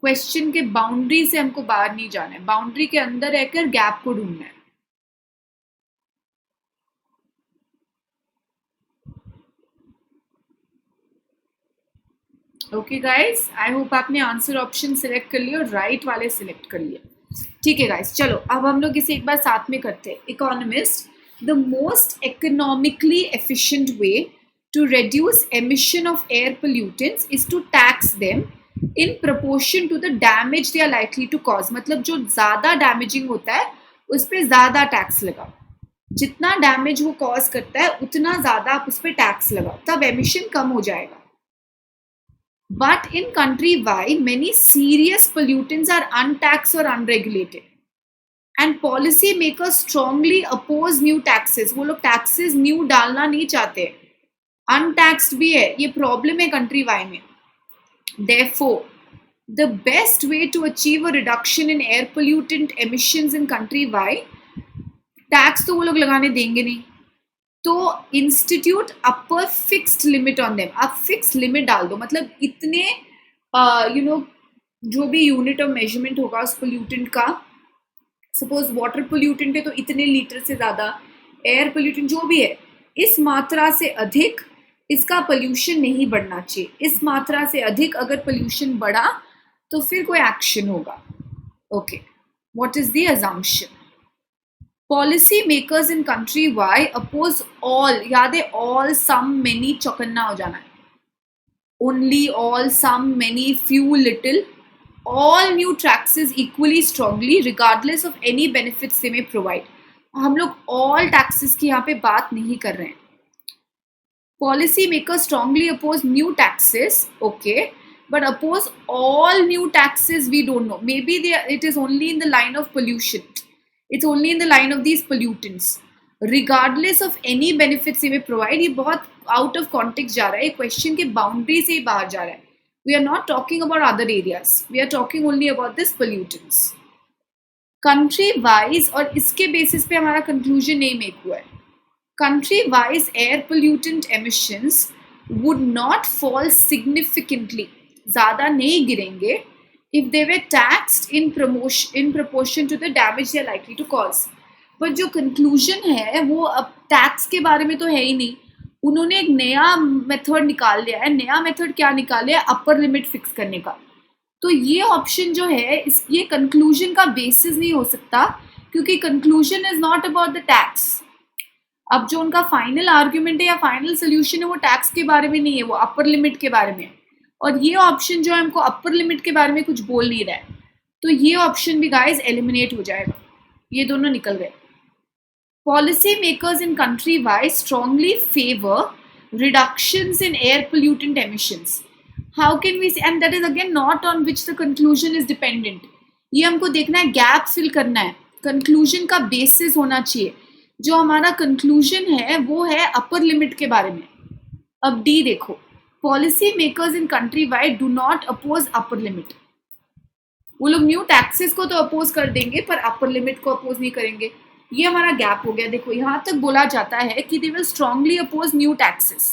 क्वेश्चन के बाउंड्री से हमको बाहर नहीं जाना है, बाउंड्री के अंदर रहकर गैप को ढूंढना है। ओके गाइस, आई होप आपने आंसर ऑप्शन सिलेक्ट कर लिया और राइट वाले सिलेक्ट कर लिए। ठीक है गाइस, चलो अब हम लोग इसे एक बार साथ में करते हैं। Economist, the most economically efficient way to reduce emission of air pollutants is to tax them in proportion to the damage they are likely to cause। मतलब जो ज्यादा डैमेजिंग होता है उस पर ज्यादा टैक्स लगाओ, जितना डैमेज वो कॉज करता है उतना ज्यादा आप उस पर टैक्स लगाओ, तब एमिशन कम हो जाएगा। But in country Y, many serious pollutants are untaxed or unregulated. And policy makers strongly oppose new taxes। वो लोग taxes new डालना नहीं चाहते, untaxed भी है, ये problem है country Y में। Therefore, the best way to achieve a reduction in air pollutant emissions in country Y, tax तो वो लोग लगाने देंगे नहीं, तो institute upper fixed limit on them. आप फिक्स लिमिट डाल दो, मतलब इतने जो भी यूनिट ऑफ मेजरमेंट होगा उस पोल्यूटेंट का, सपोज वाटर पोल्यूटेंट है तो इतने लीटर से ज्यादा, एयर पोल्यूटेंट जो भी है, इस मात्रा से अधिक इसका पोल्यूशन नहीं बढ़ना चाहिए। इस मात्रा से अधिक अगर पोल्यूशन बढ़ा तो फिर कोई एक्शन होगा। Okay, what is the assumption? Policy makers in country Y oppose all, याद है ऑल, सम, मेनी, चौकन्ना हो जाना है, only, all, some, many, few, little, all new taxes equally strongly regardless of any benefits they may provide. हम लोग all taxes की यहाँ पे बात नहीं कर रहे हैं। Policy makers strongly oppose new taxes, okay, but oppose all new taxes we don't know, maybe it is only in the line of pollution, it's only in the line of these pollutants regardless of any benefits they may provide। ये बहुत out of context जा रहा है, question के boundary से ही बाहर जा रहा है। we are not talking about other areas, we are talking only about this pollutants country wise। और इसके बेसिस पे हमारा कंक्लूजन नहीं मेक हुआ है। country wise air pollutant emissions would not fall significantly, ज्यादा नहीं गिरेंगे, if they were taxed in proportion to the damage they are likely to cause। पर जो कंक्लूजन है वो अब टैक्स के बारे में तो है ही नहीं, उन्होंने एक नया मेथड निकाल लिया है। नया मेथड क्या निकाल लिया? अपर लिमिट फिक्स करने का। तो ये ऑप्शन जो है ये कंक्लूजन का बेसिस नहीं हो सकता, क्योंकि conclusion is not about the tax. अब जो उनका फाइनल आर्ग्यूमेंट है या फाइनल सोल्यूशन है वो टैक्स के बारे में नहीं है, वो अपर लिमिट के बारे में। और ये ऑप्शन जो है हमको अपर लिमिट के बारे में कुछ बोल नहीं रहा है, तो ये ऑप्शन भी गाइस एलिमिनेट हो जाएगा, ये दोनों निकल गए। Policy makers in country Y strongly favour reductions in air pollutant emissions. How can we see? And that is again not on which the conclusion is dependent. ये हमको देखना है, गैप फिल करना है, कंक्लूजन का बेसिस होना चाहिए. जो हमारा कंक्लूजन है वो है अपर लिमिट के बारे में. अब डी देखो, policy makers in country wide do not oppose upper limit. वो लोग न्यू टैक्सेस को तो अपोज कर देंगे पर अपर लिमिट को अपोज नहीं करेंगे. ये हमारा गैप हो गया. देखो यहाँ तक बोला जाता है कि they will strongly oppose new taxes.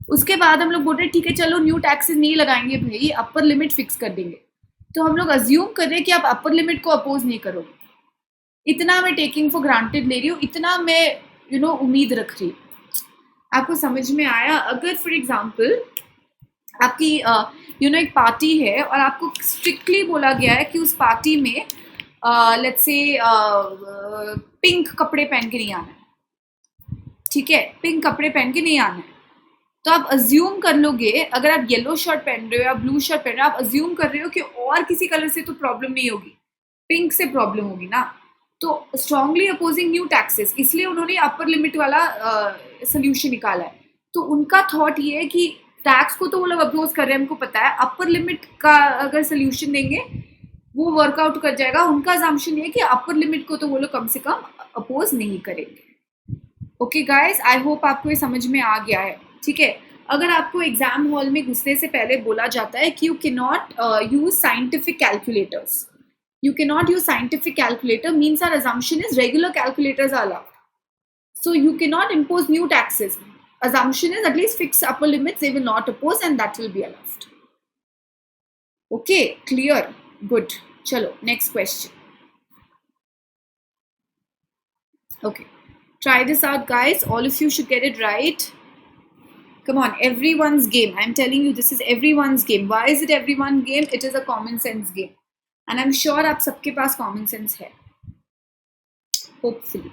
उसके बाद हम लोग बोल रहे ठीक है चलो न्यू टैक्सेस नहीं लगाएंगे भाई, अपर लिमिट फिक्स कर देंगे. तो हम लोग अज्यूम कर रहे हैं कि आप अपर लिमिट को अपोज नहीं करोगे. इतना मैं टेकिंग फॉर ग्रांटेड ले रही हूँ, इतना मैं उम्मीद रख रही हूँ. आपको समझ में आया? अगर फॉर एग्जाम्पल आपकी एक पार्टी है और आपको स्ट्रिक्टली बोला गया है कि उस पार्टी में लेट्स से पिंक कपड़े पहन के नहीं आना है, ठीक है, पिंक कपड़े पहन के नहीं आना है, तो आप अज्यूम कर लोगे, अगर आप येलो शर्ट पहन रहे हो या ब्लू शर्ट पहन रहे हो, आप अज्यूम कर रहे हो कि और किसी कलर से तो प्रॉब्लम नहीं होगी, पिंक से प्रॉब्लम होगी ना. तो स्ट्रांगली अपोजिंग न्यू टैक्सेस, इसलिए उन्होंने अपर लिमिट वाला सोल्यूशन निकाला है. तो उनका थॉट ये है कि टैक्स को तो वो लोग अपोज कर रहे हैं, हमको पता है, अपर लिमिट का अगर सोल्यूशन देंगे वो वर्कआउट कर जाएगा. उनका अजम्पशन ये है कि अपर लिमिट को तो वो लोग कम से कम अपोज नहीं करेंगे. ओके गाइस, आई होप आपको ये समझ में आ गया है. ठीक है, अगर आपको एग्जाम हॉल में घुसने से पहले बोला जाता है कि you can not use scientific calculators, you cannot use scientific calculator, means our assumption is regular calculators are allowed. So you cannot impose new taxes. Assumption is at least fix upper limits they will not oppose and that will be allowed. Okay, clear? Good. Chalo, next question. Okay, try this out guys. All of you should get it right. Come on, everyone's game. I'm telling you, this is everyone's game. Why is it everyone's game? It is a common sense game. And I'm sure आप सबके पास common sense है, hopefully.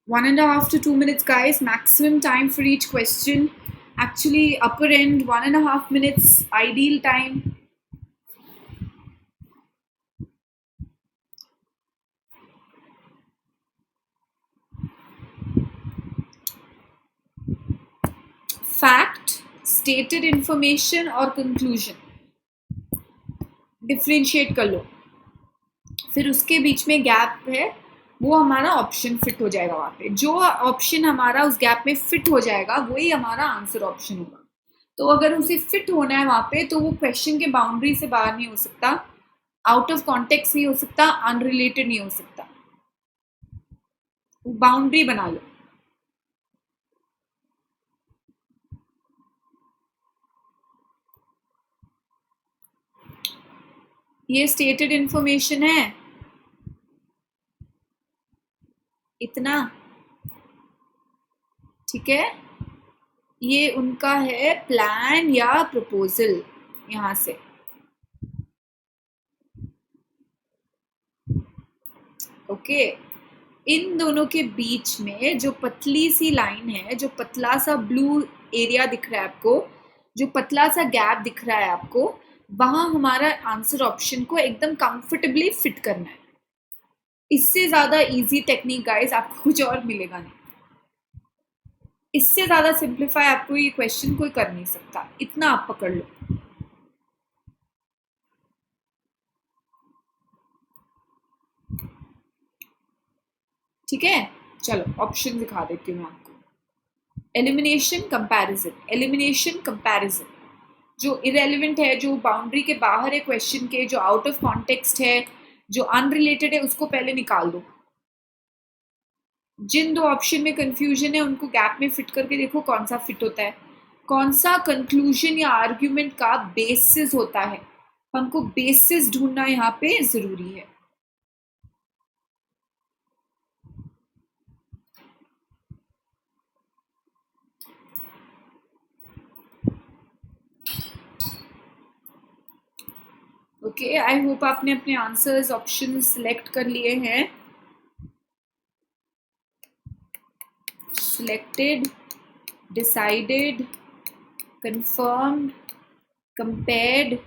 One and a half to 2 minutes, guys. Maximum time for each question. Actually, upper end 1.5 minutes, ideal time. Fact, stated information और conclusion differentiate कर लो. फिर उसके बीच में gap है, वो हमारा ऑप्शन फिट हो जाएगा. वहाँ पे जो ऑप्शन हमारा उस गैप में फिट हो जाएगा वही हमारा आंसर ऑप्शन होगा. तो अगर उसे फिट होना है वहाँ पे, तो वो क्वेश्चन के बाउंड्री से बाहर नहीं हो सकता, आउट ऑफ कॉन्टेक्स्ट नहीं हो सकता, अनरिलेटेड नहीं हो सकता. बाउंड्री बना लो. ये स्टेटेड इंफॉर्मेशन है, इतना, ठीक है. ये उनका है प्लान या प्रपोजल. यहां से ओके, इन दोनों के बीच में जो पतली सी लाइन है, जो पतला सा ब्लू एरिया दिख रहा है आपको, जो पतला सा गैप दिख रहा है आपको, वहां हमारा आंसर ऑप्शन को एकदम कंफर्टेबली फिट करना है. इससे ज्यादा इजी टेक्निक गाइस आपको कुछ और मिलेगा नहीं. इससे ज्यादा सिंप्लीफाई आपको ये क्वेश्चन कोई कर नहीं सकता. इतना आप पकड़ लो. ठीक है, चलो ऑप्शन दिखा देती हूँ मैं आपको. Elimination, comparison. Elimination, comparison. जो इरेलीवेंट है, जो बाउंड्री के बाहर है क्वेश्चन के, जो आउट ऑफ कॉन्टेक्स्ट है, जो अनरिलेटेड है, उसको पहले निकाल दो. जिन दो ऑप्शन में कंफ्यूजन है उनको गैप में फिट करके देखो कौन सा फिट होता है, कौन सा कंक्लूजन या आर्ग्यूमेंट का बेसिस होता है. हमको बेसिस ढूंढना यहाँ पे जरूरी है. ओके, आई होप आपने अपने आंसर्स ऑप्शन सिलेक्ट कर लिए हैं. Selected, decided, confirmed, compared,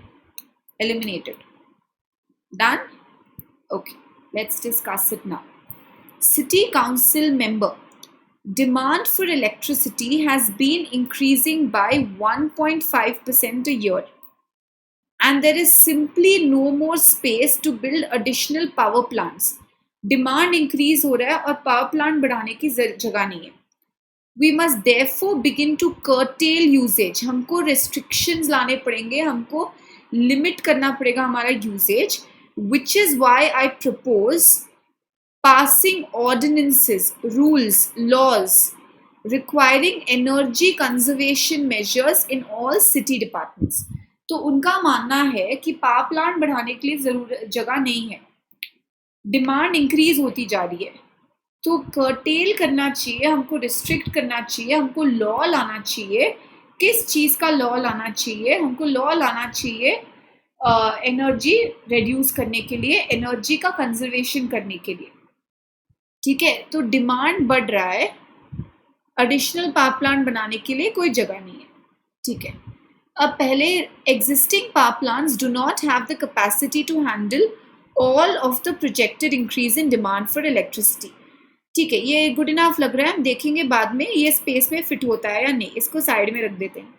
eliminated. Done? Okay, let's discuss it now. city council member, demand for electricity has been increasing by 1.5% a year, and there is simply no more space to build additional power plants. Demand increase हो रहा है और power plant बढ़ाने की जगह नहीं है. We must therefore begin to curtail usage. हमको restrictions लाने पड़ेंगे, हमको limit करना पड़ेगा हमारा usage, which is why I propose passing ordinances, rules, laws requiring energy conservation measures in all city departments. तो उनका मानना है कि पावर प्लांट बढ़ाने के लिए जरूरत जगह नहीं है, डिमांड इंक्रीज होती जा रही है, तो कर्टेल करना चाहिए, हमको रिस्ट्रिक्ट करना चाहिए, हमको लॉ लाना चाहिए. किस चीज़ का लॉ लाना चाहिए? हमको लॉ लाना चाहिए एनर्जी रिड्यूस करने के लिए, एनर्जी का कंजर्वेशन करने के लिए. ठीक है, तो डिमांड बढ़ रहा है, एडिशनल पावर प्लांट बनाने के लिए कोई जगह नहीं है. ठीक है, अब पहले existing power plants do not have the capacity to handle all of the projected increase in demand for electricity. ठीक है, ये गुड इनफ लग रहा है, हम देखेंगे बाद में ये स्पेस में फिट होता है या नहीं, इसको साइड में रख देते हैं.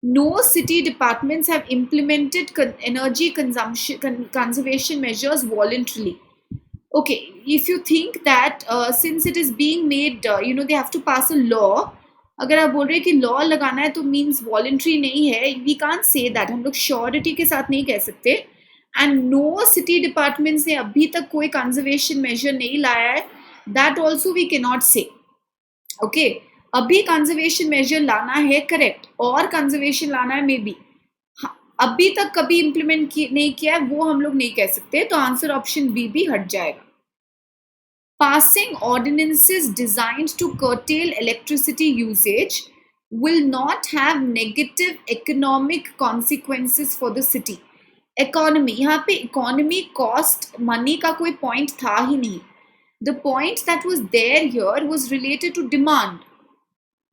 No city departments have implemented energy conservation measures voluntarily. Okay, if you think that since it is being made, they have to pass a law. अगर आप बोल रहे हैं कि लॉ लगाना है तो मीन्स वॉलंट्री नहीं है, वी कांट से दैट, हम लोग श्योरिटी के साथ नहीं कह सकते. एंड नो सिटी डिपार्टमेंट्स ने अभी तक कोई कंजर्वेशन मेजर नहीं लाया है, that also we can not say. Okay, अभी कंजर्वेशन मेजर लाना है, करेक्ट, और कंजर्वेशन लाना है मे बी, अभी तक कभी इम्प्लीमेंट नहीं किया है, वो हम लोग नहीं कह सकते, तो आंसर ऑप्शन बी भी हट जाएगा. Passing ordinances designed to curtail electricity usage will not have negative economic consequences for the city. Economy, यहाँ पे economy cost money का कोई point था ही नहीं. The point that was there here was related to demand.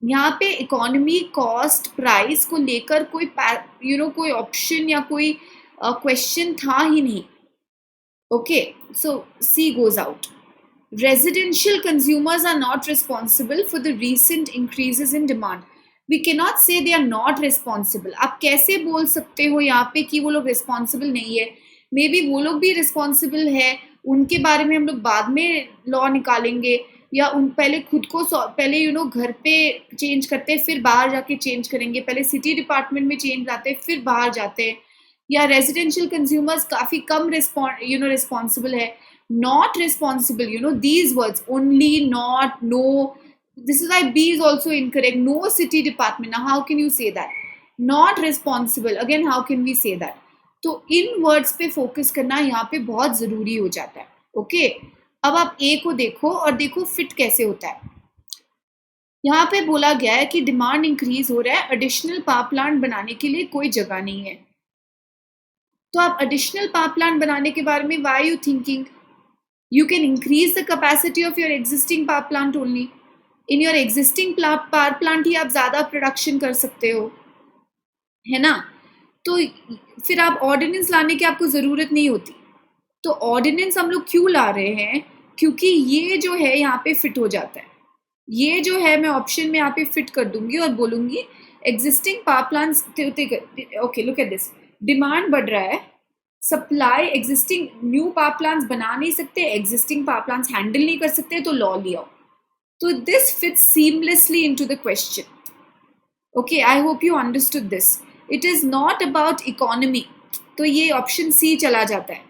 यहाँ पे economy cost price को लेकर कोई कोई option या कोई question था ही नहीं. Okay, so C goes out. Residential consumers are not responsible for the recent increases in demand. We cannot say they are not responsible. आप कैसे बोल सकते हो यहाँ पे कि वो लोग responsible नहीं है? मे बी वो लोग भी responsible है, उनके बारे में हम लोग बाद में लॉ निकालेंगे, या उन पहले खुद को पहले घर पे चेंज करते हैं फिर बाहर जाके चेंज करेंगे, पहले सिटी डिपार्टमेंट में चेंज लाते हैं फिर बाहर जाते हैं, या रेजिडेंशियल कंज्यूमर्स काफ़ी कम रिस्पॉन्सिबल है. Not responsible, these words only, not, no, this is why B is also incorrect. No city department. Now how can you say that? Not responsible, again how can we say that? तो इन words पे focus करना यहाँ पे बहुत जरूरी हो जाता है. ओके, अब आप ए को देखो और देखो फिट कैसे होता है. यहाँ पे बोला गया है कि डिमांड इंक्रीज हो रहा है, एडिशनल पावर प्लांट बनाने के लिए कोई जगह नहीं है. तो आप एडिशनल पावर प्लांट बनाने के बारे में why are you thinking? You can increase the capacity of your existing power plant only. In your existing power plant ही आप ज़्यादा प्रोडक्शन कर सकते हो, है ना. तो फिर आप ऑर्डिनेंस लाने की आपको ज़रूरत नहीं होती. तो ऑर्डिनेंस हम लोग क्यों ला रहे हैं? क्योंकि ये जो है यहाँ पे फिट हो जाता है. ये जो है मैं ऑप्शन में यहाँ पे फिट कर दूंगी और बोलूँगी existing power plants. Okay, look at this, demand बढ़ रहा है, supply existing new power plants बना नहीं सकते, एग्जिस्टिंग पावर प्लांट्स हैंडल नहीं कर सकते, तो लॉ लिया. तो this fits seamlessly into the question. Okay, I hope you understood this. It is not about economy, तो ये ऑप्शन सी चला जाता है.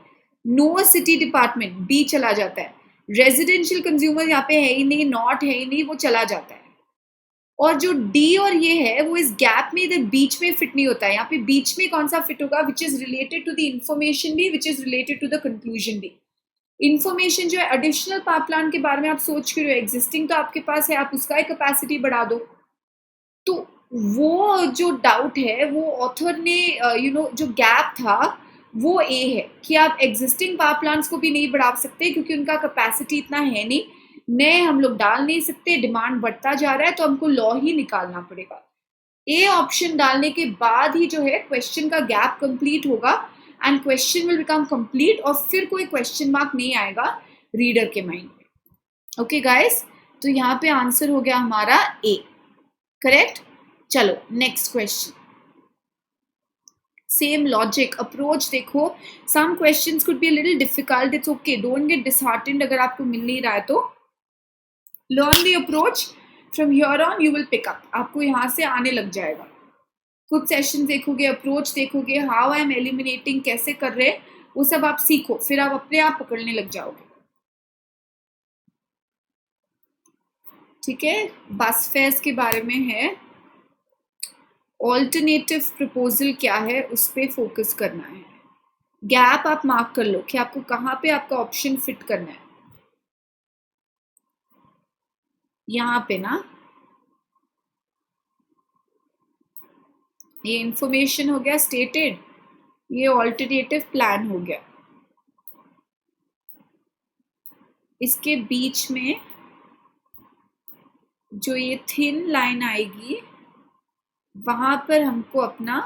नो सिटी डिपार्टमेंट, बी चला जाता है. रेजिडेंशियल कंज्यूमर यहाँ पे है ही नहीं, नॉट है ही नहीं, वो चला जाता है. और जो डी और ये है वो इस गैप में इधर बीच में फिट नहीं होता है. यहाँ पे बीच में कौन सा फिट होगा? Which is related to the information भी, which is related to the conclusion भी. इंफॉर्मेशन जो है एडिशनल पावर प्लांट के बारे में आप सोच के रहे हो, एग्जिस्टिंग तो आपके पास है, आप उसका कैपेसिटी बढ़ा दो. तो वो जो डाउट है वो ऑथर ने जो गैप था वो ए है कि आप एग्जिस्टिंग पावर प्लांट्स को भी नहीं बढ़ा सकते क्योंकि उनका कैपेसिटी इतना है नहीं, नए हम लोग डाल नहीं सकते, डिमांड बढ़ता जा रहा है, तो हमको लॉ ही निकालना पड़ेगा. ए ऑप्शन डालने के बाद ही जो है क्वेश्चन का गैप कंप्लीट होगा and question will become complete, और फिर कोई क्वेश्चन मार्क नहीं आएगा रीडर के माइंड में. ओके गाइस, तो यहाँ पे आंसर हो गया हमारा ए, करेक्ट। चलो next question, same logic approach. देखो some questions could be a little difficult, it's okay, don't get disheartened अगर आपको मिल नहीं रहा है तो। Learn the approach, from here on you will pick up, आपको यहाँ से आने लग जाएगा। कुछ सेशन देखोगे, अप्रोच देखोगे, हाउ आई एम एलिमिनेटिंग, कैसे कर रहे, वो सब आप सीखो, फिर आप अपने आप पकड़ने लग जाओगे। ठीक है, बस फेयर्स के बारे में है, ऑल्टरनेटिव प्रपोजल क्या है उस पर फोकस करना है। गैप आप मार्क कर लो कि आपको कहाँ पे आपका ऑप्शन फिट करना है। यहाँ पे ना ये इंफॉर्मेशन हो गया स्टेटेड, ये ऑल्टरनेटिव प्लान हो गया, इसके बीच में जो ये थिन लाइन आएगी वहां पर हमको अपना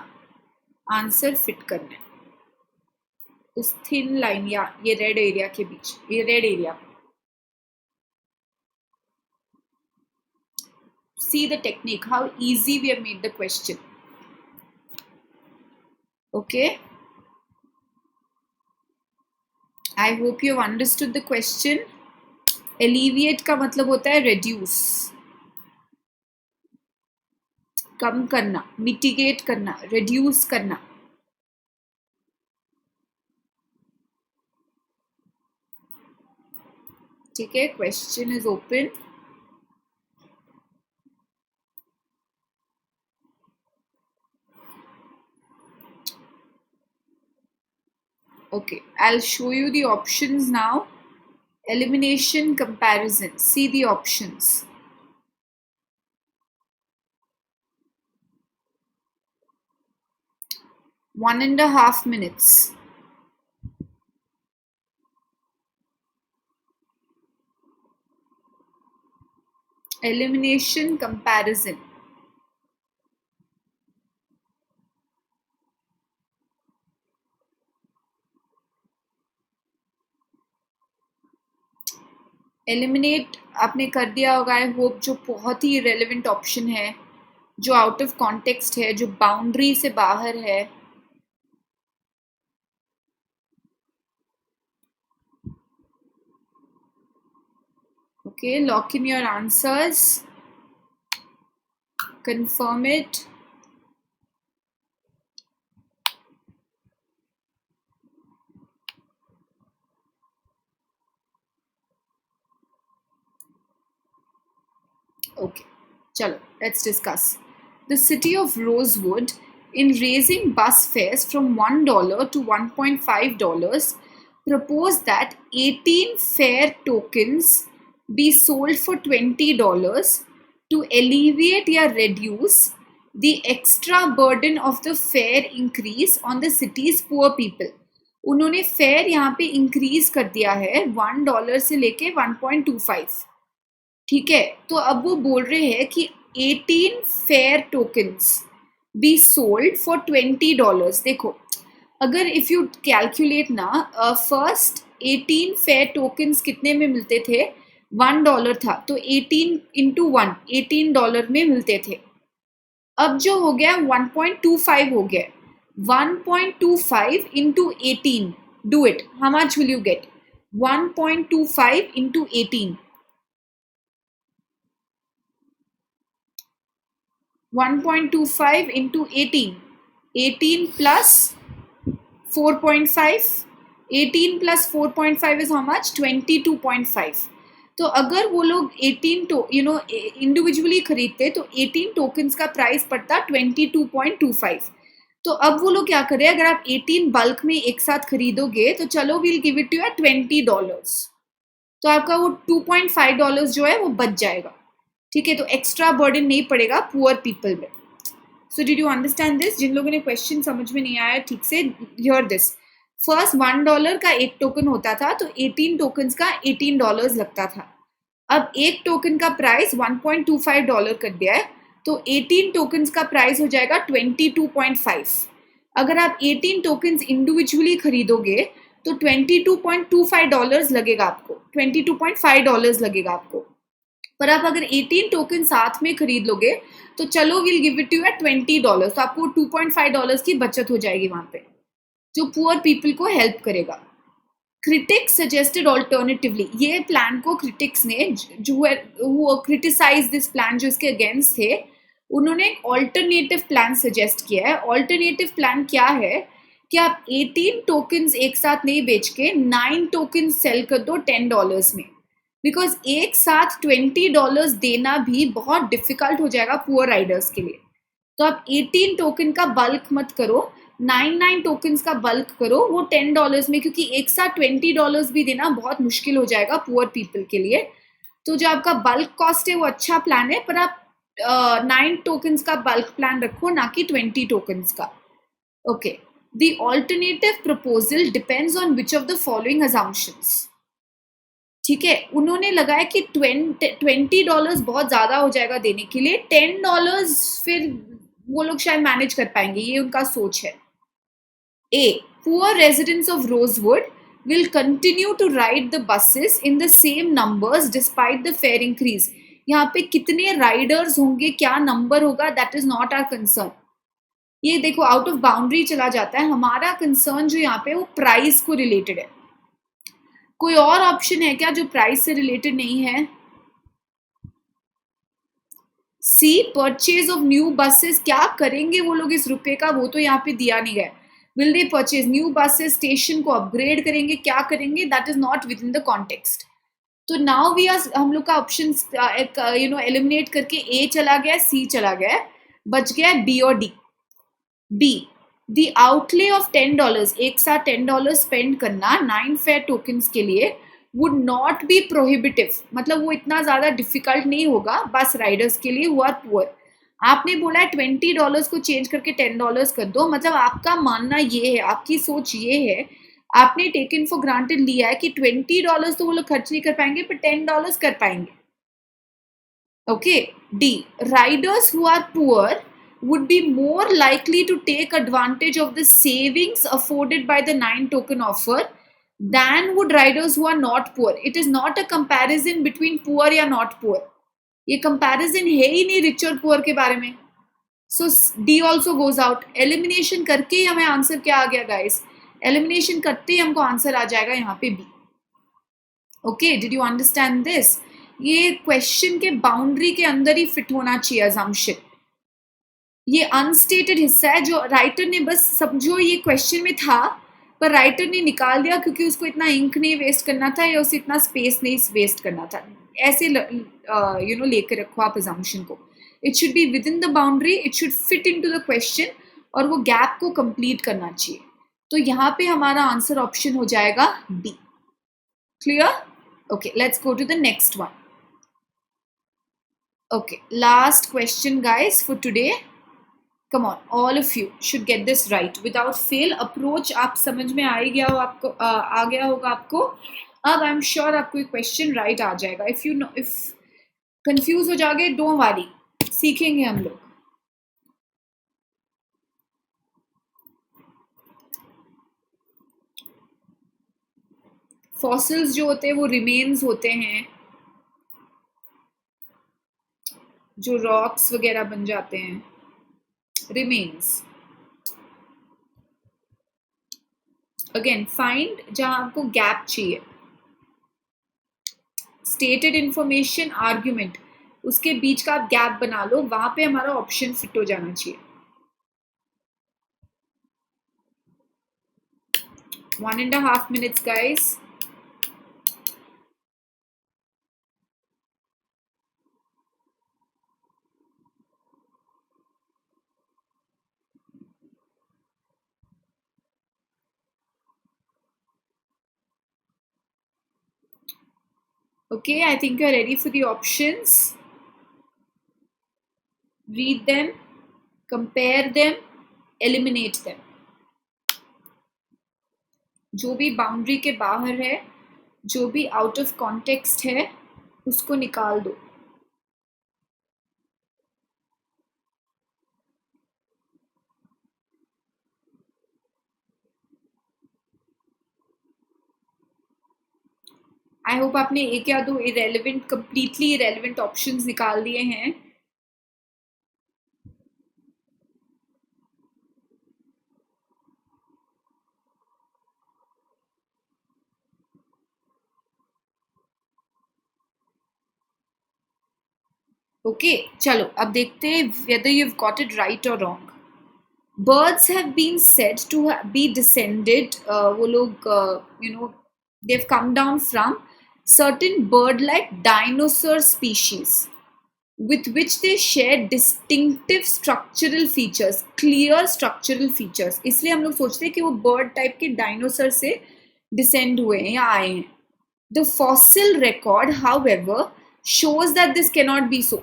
आंसर फिट करना है, उस थिन लाइन या ये रेड एरिया के बीच, ये red area. See the technique, how easy we have made the question. Okay, I hope you have understood the question. Alleviate का मतलब होता है reduce, कम करना, mitigate करना, reduce करना। ठीक है, question is open. Okay, I'll show you the options now. Elimination comparison. See the options. One and a half minutes. Elimination comparison. Eliminate आपने कर दिया होगा आई होप, जो बहुत ही रेलेवेंट ऑप्शन है, जो आउट ऑफ कॉन्टेक्स्ट है, जो बाउंड्री से बाहर है। Okay, lock in your answers, confirm it. Okay, chalo, let's discuss. The city of Rosewood, in raising bus fares from $1 to $1.5, proposed that 18 fare tokens be sold for $20 to alleviate or reduce the extra burden of the fare increase on the city's poor people. उन्होंने fair यहाँ पे increase कर दिया है $1 से लेके 1.25। ठीक है, तो अब वो बोल रहे हैं कि 18 fair tokens be sold for $20। देखो, अगर इफ यू कैलकुलेट ना, फर्स्ट 18 फेयर टोकन्स कितने में मिलते थे, $1 था, तो 18 इंटू 1 $18 में मिलते थे। अब जो हो गया 1.25 हो गया, 1.25 into 18, do it, how much will you get? 1.25 into 18, 1.25 into 18, 18 plus 4.5, 18 plus 4.5 is how much? 22.5। तो अगर वो लोग 18 इंडिविजुअली खरीदते तो 18 टोकन्स का प्राइस पड़ता 22.25। तो अब वो लोग क्या करें, अगर आप 18 बल्क में एक साथ खरीदोगे तो चलो we'll give it to at $20, तो आपका वो $2.5 जो है वो बच जाएगा। ठीक है, तो एक्स्ट्रा बर्डन नहीं पड़ेगा पुअर पीपल में। So did you understand this? जिन लोगों ने क्वेश्चन समझ में नहीं आया ठीक से, हियर दिस। फर्स्ट $1 का एक टोकन होता था तो 18 टोकन्स का $18 लगता था। अब एक टोकन का प्राइस $1.25 कर दिया है, तो 18 टोकन्स का प्राइस हो जाएगा 22.5। अगर आप 18 टोकन्स इंडिविजुअली खरीदोगे तो $22.25 लगेगा आपको, $22.5 लगेगा आपको। पर आप अगर 18 टोकन साथ में खरीद लोगे तो चलो will give it you at $20, तो आपको $2.5 की बचत हो जाएगी वहां पे, जो पुअर पीपल को हेल्प करेगा। क्रिटिक्स सजेस्टेड ऑल्टरनेटिवली, ये प्लान को क्रिटिक्स ने जो क्रिटिसाइज दिस प्लान, जो इसके अगेंस्ट थे, उन्होंने एक ऑल्टरनेटिव प्लान सजेस्ट किया है। ऑल्टरनेटिव प्लान क्या है कि आप 18 टोकन्स एक साथ नहीं बेच के 9 टोकन सेल कर दो $10 में, बिकॉज एक साथ $20 देना भी बहुत डिफिकल्ट हो जाएगा पुअर राइडर्स के लिए। तो आप 18 टोकन का बल्क मत करो, 9 टोकन्स का बल्क करो वो $10 में, क्योंकि एक साथ $20 भी देना बहुत मुश्किल हो जाएगा पुअर पीपल के लिए। तो जो आपका बल्क कॉस्ट है वो अच्छा प्लान है, पर आप 9 टोकन्स का बल्क प्लान रखो, ना कि 20 टोकन्स का। Okay, the alternative proposal depends on which of the following assumptions. ठीक है, उन्होंने लगाया कि $20 बहुत ज्यादा हो जाएगा देने के लिए, $10 फिर वो लोग शायद मैनेज कर पाएंगे, ये उनका सोच है। A. Poor residents of Rosewood will continue to ride the buses in the same numbers despite the fare increase. यहाँ पे कितने राइडर्स होंगे, क्या नंबर होगा, that is not our concern. ये देखो आउट ऑफ बाउंड्री चला जाता है। हमारा कंसर्न जो यहाँ पे वो प्राइस को रिलेटेड है। कोई और ऑप्शन है क्या जो प्राइस से रिलेटेड नहीं है? सी, परचेज ऑफ न्यू बसेस, क्या करेंगे वो लोग इस रुपए का, वो तो यहाँ पे दिया नहीं गया। Will they purchase new buses, station को अपग्रेड करेंगे, क्या करेंगे, that is not within the context. तो नाउ वी आर, हम लोग का ऑप्शन एलिमिनेट करके ए चला गया, सी चला गया, बच गया बी और D. B, the outlay of $10, एक साथ $10 स्पेंड करना 9 फेयर टोकन्स के लिए वुड नॉट बी प्रोहिबिटिव, मतलब वो इतना ज्यादा डिफिकल्ट नहीं होगा बस राइडर्स के लिए हु आर पुअर। आपने बोला है $20 को चेंज करके $10 कर दो, मतलब आपका मानना ये है, आपकी सोच ये है, आपने टेकन फॉर ग्रांटेड लिया है कि $20 तो वो लोग खर्च नहीं कर पाएंगे पर $10 कर पाएंगे। Okay, D, riders who are poor would be more likely to take advantage of the savings afforded by the 9 token offer than would riders who are not poor. It is not a comparison between poor या not poor. ये comparison है ही नहीं rich और poor के बारे में. So D also goes out. Elimination करके ही हमें आंसर क्या आ गया guys? Elimination करते ही हमको आंसर आ जाएगा यहाँ पे B. Okay, did you understand this? ये क्वेश्चन के बाउंड्री के अंदर ही फिट होना चाहिए assumption. ये अनस्टेटेड हिस्सा है जो राइटर ने, बस समझो ये क्वेश्चन में था पर राइटर ने निकाल दिया क्योंकि उसको इतना इंक नहीं वेस्ट करना था या उसे इतना स्पेस नहीं वेस्ट करना था। ऐसे लेकर रखो आप assumption को। It should be with in the boundary, it should fit into the question और वो गैप को कंप्लीट करना चाहिए। तो यहाँ पे हमारा आंसर ऑप्शन हो जाएगा D. Clear? Okay, let's go to the next one. Okay, last question guys for today. Come on, all of you should get this right without fail. Approach आप समझ में आ गया हो आपको, आ गया होगा आपको। अब आई एम श्योर आपको क्वेश्चन राइट आ जाएगा। इफ कंफ्यूज हो जाओगे डोंट वरी, सीखेंगे हम लोग। फॉसिल्स जो होते हैं वो रिमेन्स होते हैं, जो रॉक्स वगैरह बन जाते हैं, रिमेन्स। अगेन फाइंड जहां आपको गैप चाहिए, स्टेटेड इंफॉर्मेशन, आर्ग्यूमेंट, उसके बीच का आप गैप बना लो, वहां पे हमारा ऑप्शन फिट हो जाना चाहिए। 1.5 minutes guys. Okay, I think you're ready for the options. Read them, compare them, eliminate them. जो भी बाउंड्री के बाहर है, जो भी आउट ऑफ कॉन्टेक्स्ट है, उसको निकाल दो। आई होप आपने एक या दो इरेलीवेंट, कंप्लीटली इरेलीवेंट ऑप्शंस निकाल दिए हैं. ओके, चलो अब देखते हैं whether you've got it right or wrong. Birds have been said to be descended, वो लोग they've come down from certain bird-like dinosaur species with which they share distinctive structural features, clear structural features. इसलिए हम लोग सोचते हैं कि वो bird type के dinosaur से descend हुए हैं या आए हैं. The fossil record, however, shows that this cannot be so.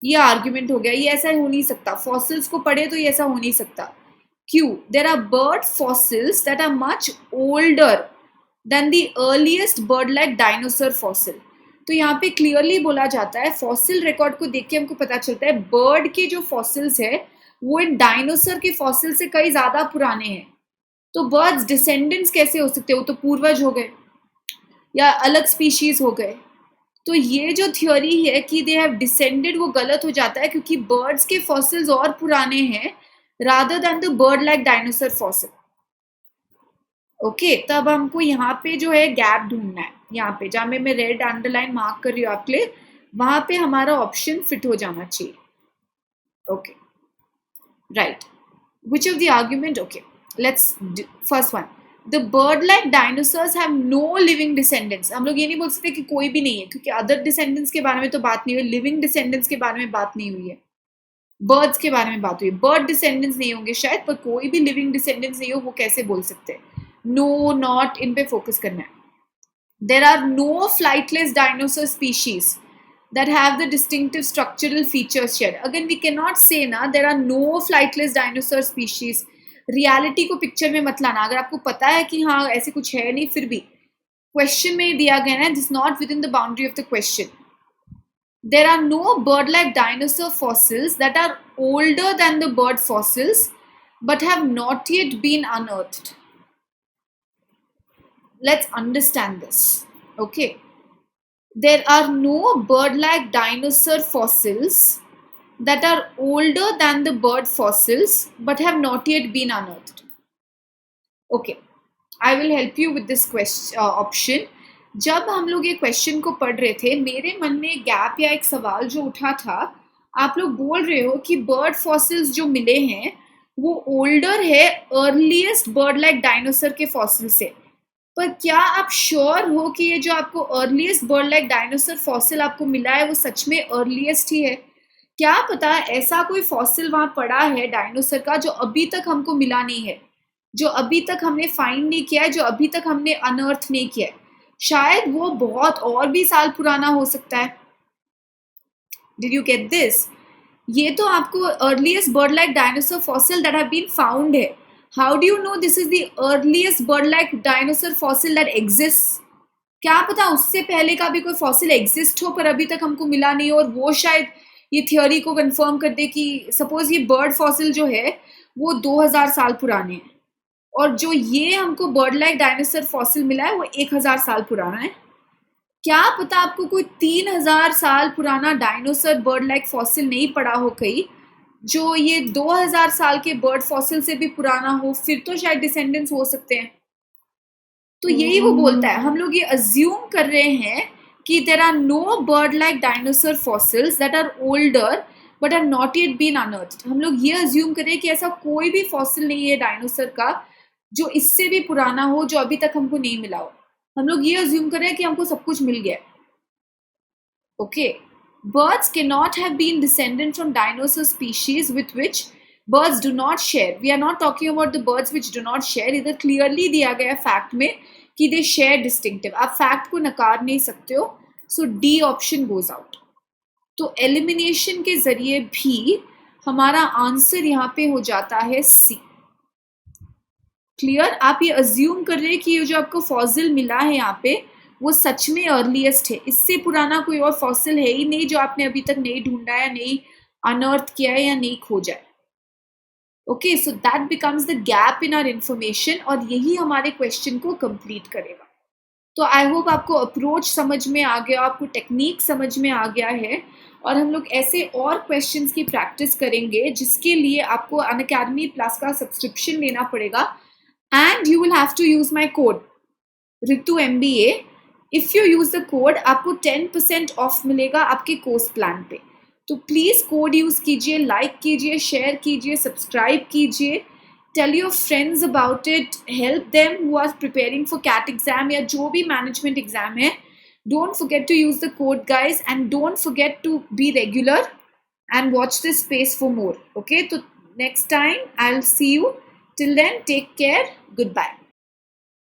ये आर्ग्यूमेंट हो गया, ये ऐसा हो नहीं सकता. फॉसिल्स को पढ़े तो ये ऐसा हो नहीं सकता. क्यों? There are bird fossils that are much older than the earliest bird like dinosaur fossil. तो यहाँ पे क्लियरली बोला जाता है, फॉसिल रिकॉर्ड को देख के हमको पता चलता है बर्ड के जो फॉसिल्स है वो इन डायनासोर के फॉसिल से कई ज्यादा पुराने हैं. तो बर्ड्स डिसेंडेंट्स कैसे हो सकते? वो तो पूर्वज हो गए या अलग स्पीशीज हो गए. तो ये जो थ्योरी है कि दे हैव डिसेंडेड, वो गलत हो जाता है क्योंकि बर्ड्स के फॉसिल्स और पुराने हैं rather than the bird like dinosaur fossil. Okay, तब हमको यहाँ पे जो है गैप ढूंढना है. यहाँ पे जहाँ मैं रेड अंडरलाइन मार्क कर रही हूँ आपके लिए, वहां पे हमारा ऑप्शन फिट हो जाना चाहिए. Okay, right. Which of the argument? Okay, let's first one. The bird-like dinosaurs have no living descendants. हम लोग ये नहीं बोल सकते कि कोई भी नहीं है क्योंकि other descendants के बारे में तो बात नहीं हुई, living descendants के बारे में बात नहीं हुई है. birds के बारे में बात हुई है. bird descendants नहीं होंगे शायद, पर कोई भी living descendants नहीं हो वो कैसे बोल सकते हैं? No, not, इन पे फोकस करना है. There are no flightless dinosaur species that have the distinctive structural features shared. Again, we cannot say ना there are no flightless dinosaur species. Reality को पिक्चर में मत लाना. अगर आपको पता है कि हाँ ऐसे कुछ है नहीं, फिर भी क्वेश्चन में दिया गया है this not within the boundary of the question. There are no bird like dinosaur fossils that are older than the bird fossils but have not yet been unearthed. Let's understand this. Okay, there are no bird like dinosaur fossils that are older than the bird fossils but have not yet been unearthed. Okay, I will help you with this option. जब हम लोग ये question को पढ़ रहे थे, मेरे मन में एक गैप या एक सवाल जो उठा था, आप लोग बोल रहे हो कि बर्ड फॉसिल्स जो मिले हैं वो ओल्डर है अर्लीस्ट बर्ड लाइक डायनासोर के फॉसिल से. पर क्या आप श्योर हो कि ये जो आपको earliest bird like dinosaur fossil आपको मिला है वो सच में अर्लीस्ट ही है? क्या पता ऐसा कोई फॉसिल वहां पड़ा है डायनासोर का जो अभी तक हमको मिला नहीं है, जो अभी तक हमने फाइंड नहीं किया है, जो अभी तक हमने अनअर्थ नहीं किया है. शायद वो बहुत और भी साल पुराना हो सकता है. Did you get this? ये तो आपको earliest bird like dinosaur fossil that have been found है. How do you know this is the earliest bird like dinosaur fossil that exist? क्या पता उससे पहले का भी कोई फॉसिल एग्जिस्ट हो पर अभी तक हमको मिला नहीं हो, और वो शायद ये थ्योरी को कंफर्म कर दे कि सपोज ये बर्ड फॉसिल जो है वो 2000 साल पुराने हैं और जो ये हमको बर्ड लाइक डायनासोर फॉसिल मिला है वो 1000 साल पुराना है. क्या पता आपको कोई 3000 साल पुराना डायनासोर बर्ड लाइक फॉसिल नहीं पड़ा हो कहीं, जो ये 2000 साल के बर्ड फॉसिल से भी पुराना हो, फिर तो शायद डिसेंडेंट्स हो सकते हैं. तो यही वो बोलता है. हम लोग ये अज्यूम कर रहे हैं कि there are no bird-like dinosaur fossils that are older but have not yet been unearthed. हम लोग ये अज्यूम करें कि ऐसा कोई भी फॉसिल नहीं है डायनासोर का जो इससे भी पुराना हो, जो अभी तक हमको नहीं मिला हो. हम लोग ये अज्यूम करें कि हमको सब कुछ मिल गया. Okay, birds cannot have been descended from dinosaur species with which birds do not share. We are not talking about the birds which do not share. इधर क्लियरली दिया गया फैक्ट में कि दे शेयर डिस्टिंक्टिव. आप फैक्ट को नकार नहीं सकते हो. सो डी ऑप्शन गोज आउट. तो एलिमिनेशन के जरिए भी हमारा आंसर यहाँ पे हो जाता है सी. क्लियर? आप ये अज्यूम कर रहे हैं कि ये जो आपको फॉसिल मिला है यहाँ पे वो सच में अर्लीस्ट है, इससे पुराना कोई और फॉसिल है ही नहीं जो आपने अभी तक नहीं ढूंढा है, नहीं अनअर्थ किया है या नहीं खोजा है. Okay, so that becomes the gap in our information और यही हमारे क्वेश्चन को कंप्लीट करेगा. तो आई होप आपको अप्रोच समझ में आ गया, आपको टेक्निक समझ में आ गया है, और हम लोग ऐसे और क्वेश्चंस की प्रैक्टिस करेंगे जिसके लिए आपको अनअकैडमी प्लस का सब्सक्रिप्शन लेना पड़ेगा, and you will have to use my code Ritu MBA. If you use the code आपको 10% ऑफ मिलेगा आपके कोर्स प्लान पे. तो प्लीज कोड यूज कीजिए, लाइक कीजिए, शेयर कीजिए, सब्सक्राइब कीजिए, tell your friends about it, help them who are preparing for CAT exam या जो भी मैनेजमेंट एग्जाम है. Don't forget to use the code, guys, and don't forget to be regular and watch this space for more. Okay, so next time I'll see you. Till then, take care. Goodbye.